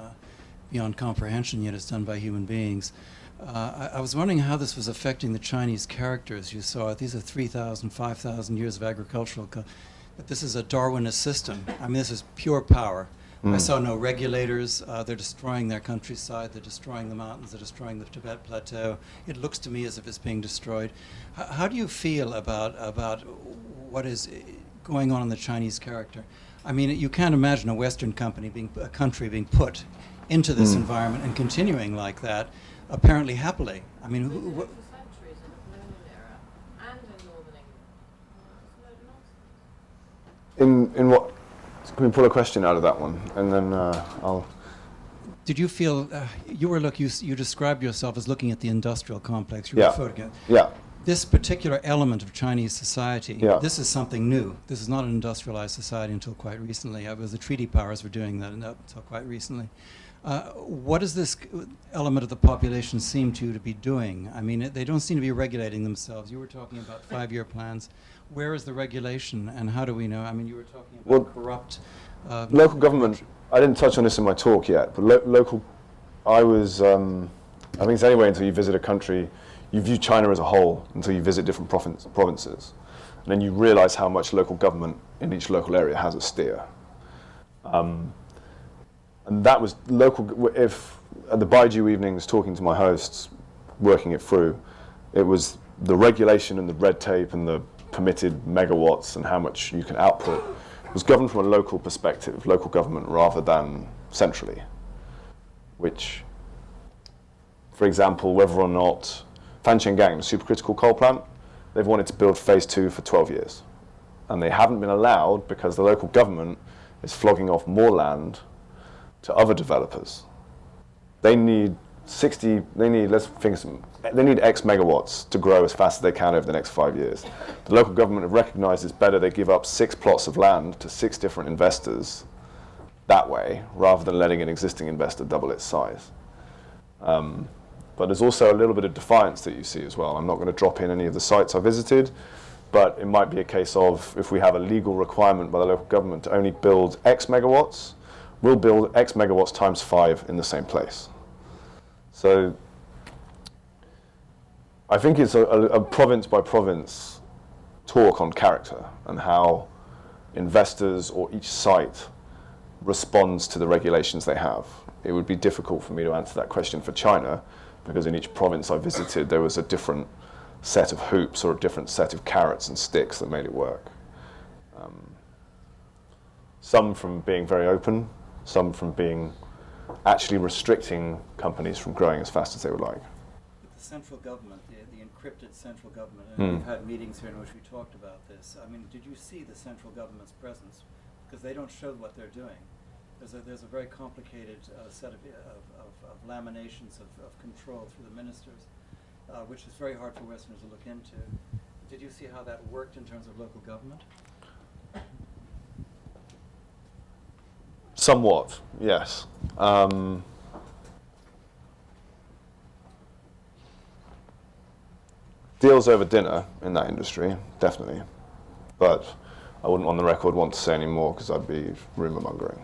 beyond comprehension, yet it's done by human beings. I was wondering how this was affecting the Chinese characters you saw. These are 3,000, 5,000 years of agricultural, but this is a Darwinist system. I mean, this is pure power. I saw no regulators. They're destroying their countryside. They're destroying the mountains. They're destroying the Tibet Plateau. It looks to me as if it's being destroyed. How do you feel about what is going on in the Chinese character? I mean, you can't imagine a Western country being put into this environment and continuing like that, apparently happily. I mean, for centuries in the colonial era and in northern England. In what? Can we pull a question out of that one, and then I'll. Did you feel you described yourself as looking at the industrial complex? You Yeah. were photographing. Yeah. This particular element of Chinese society, Yeah. this is something new. This is not an industrialized society until quite recently. It was the treaty powers were doing that until quite recently. What does this element of the population seem to you to be doing? I mean, they don't seem to be regulating themselves. You were talking about 5-year plans. Where is the regulation, and how do we know? I mean, you were talking about corrupt... local government, I didn't touch on this in my talk yet, but local, I think it's anyway until you visit a country, you view China as a whole until you visit different provinces. And then you realize how much local government in each local area has a steer. And that was local, if at the Baiju evenings talking to my hosts, working it through, it was the regulation and the red tape and the permitted megawatts and how much you can output was governed from a local perspective, local government rather than centrally. Which, for example, whether or not Fanchenggang, the supercritical coal plant, they've wanted to build phase 2 for 12 years. And they haven't been allowed because the local government is flogging off more land to other developers. They need they need X megawatts to grow as fast as they can over the next 5 years. The local government have recognized it's better they give up 6 plots of land to 6 different investors that way, rather than letting an existing investor double its size. But there's also a little bit of defiance that you see as well. I'm not going to drop in any of the sites I visited, but it might be a case of if we have a legal requirement by the local government to only build X megawatts, we'll build X megawatts times 5 in the same place. So I think it's a province by province talk on character and how investors or each site responds to the regulations they have. It would be difficult for me to answer that question for China because in each province I visited there was a different set of hoops or a different set of carrots and sticks that made it work. Some from being very open, some from being actually restricting companies from growing as fast as they would like. The central government, the encrypted central government, and we've had meetings here in which we talked about this. I mean, did you see the central government's presence? Because they don't show what they're doing. There's a very complicated set of laminations of control through the ministers, which is very hard for Westerners to look into. Did you see how that worked in terms of local government? Somewhat, yes. Deals over dinner in that industry, definitely. But I wouldn't on the record want to say any more because I'd be rumour mongering.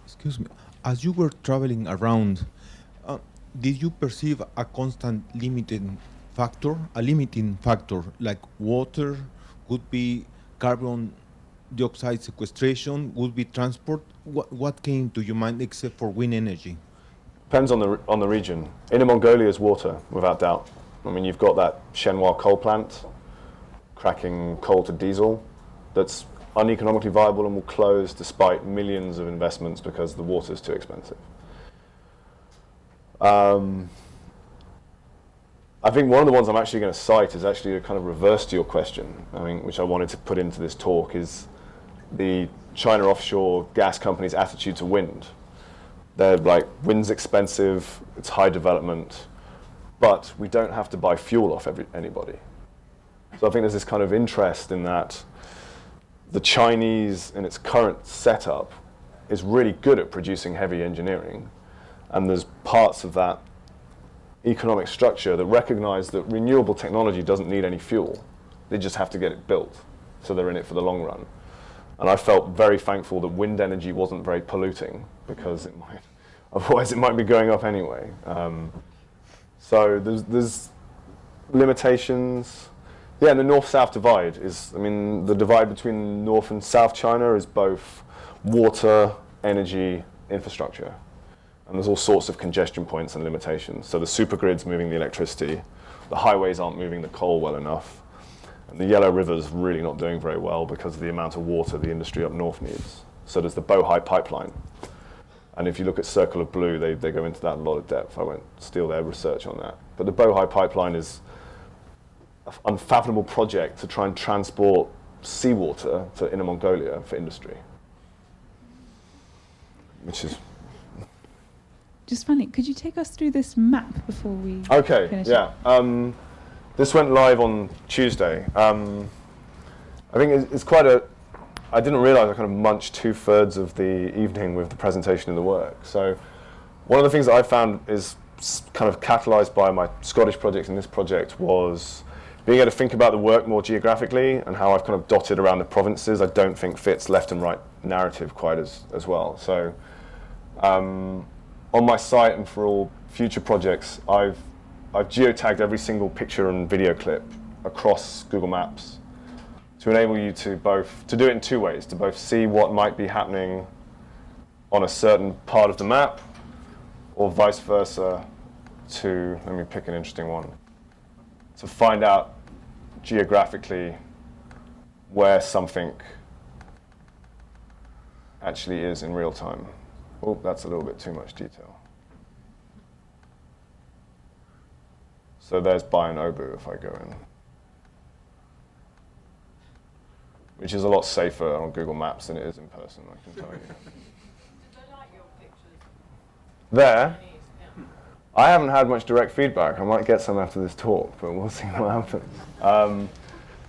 Excuse me. As you were traveling around, did you perceive a constant limiting factor, like water, could be carbon dioxide sequestration? Would be transport? What came to your mind except for wind energy? Depends on the region. Inner Mongolia is water, without doubt. I mean, you've got that Shenhua coal plant, cracking coal to diesel, that's uneconomically viable and will close despite millions of investments because the water is too expensive. I think one of the ones I'm actually going to cite is actually a kind of reverse to your question, I mean, which I wanted to put into this talk, is the China offshore gas companies' attitude to wind. They're like, wind's expensive, it's high development, but we don't have to buy fuel off anybody. So I think there's this kind of interest in that the Chinese, in its current setup, is really good at producing heavy engineering, and there's parts of that economic structure that recognize that renewable technology doesn't need any fuel. They just have to get it built, so they're in it for the long run. And I felt very thankful that wind energy wasn't very polluting, because otherwise it might be going up anyway. So there's limitations. Yeah, and the north-south divide is, I mean, the divide between North and South China is both water, energy, infrastructure. And there's all sorts of congestion points and limitations. So the supergrid's moving the electricity, the highways aren't moving the coal well enough, and the Yellow River's really not doing very well because of the amount of water the industry up north needs. So there's the Bohai pipeline. And if you look at Circle of Blue, they go into that in a lot of depth. I won't steal their research on that. But the Bohai pipeline is an unfathomable project to try and transport seawater to Inner Mongolia for industry, which is... Just funny, could you take us through this map before we finish? Yeah. This went live on Tuesday. I think it's quite a... I didn't realize I kind of munched 2/3 of the evening with the presentation and the work. So one of the things that I found is kind of catalyzed by my Scottish projects and this project was being able to think about the work more geographically, and how I've kind of dotted around the provinces I don't think fits left and right narrative quite as well. So on my site and for all future projects, I've geotagged every single picture and video clip across Google Maps to enable you to do it in two ways, to both see what might be happening on a certain part of the map, or vice versa, to, let me pick an interesting one, to find out geographically where something actually is in real time. Oh, that's a little bit too much detail. So there's Bayan Obu if I go in, which is a lot safer on Google Maps than it is in person, I can tell you. Did they like your pictures? There, I haven't had much direct feedback. I might get some after this talk, but we'll see what happens.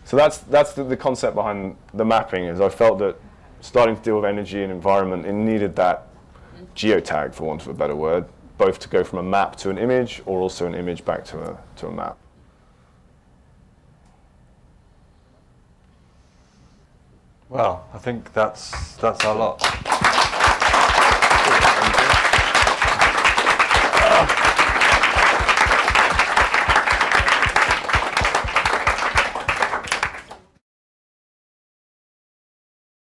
So that's the concept behind the mapping, is I felt that starting to deal with energy and environment, it needed that geotag, for want of a better word, both to go from a map to an image, or also an image back to a map. Well, I think that's our lot.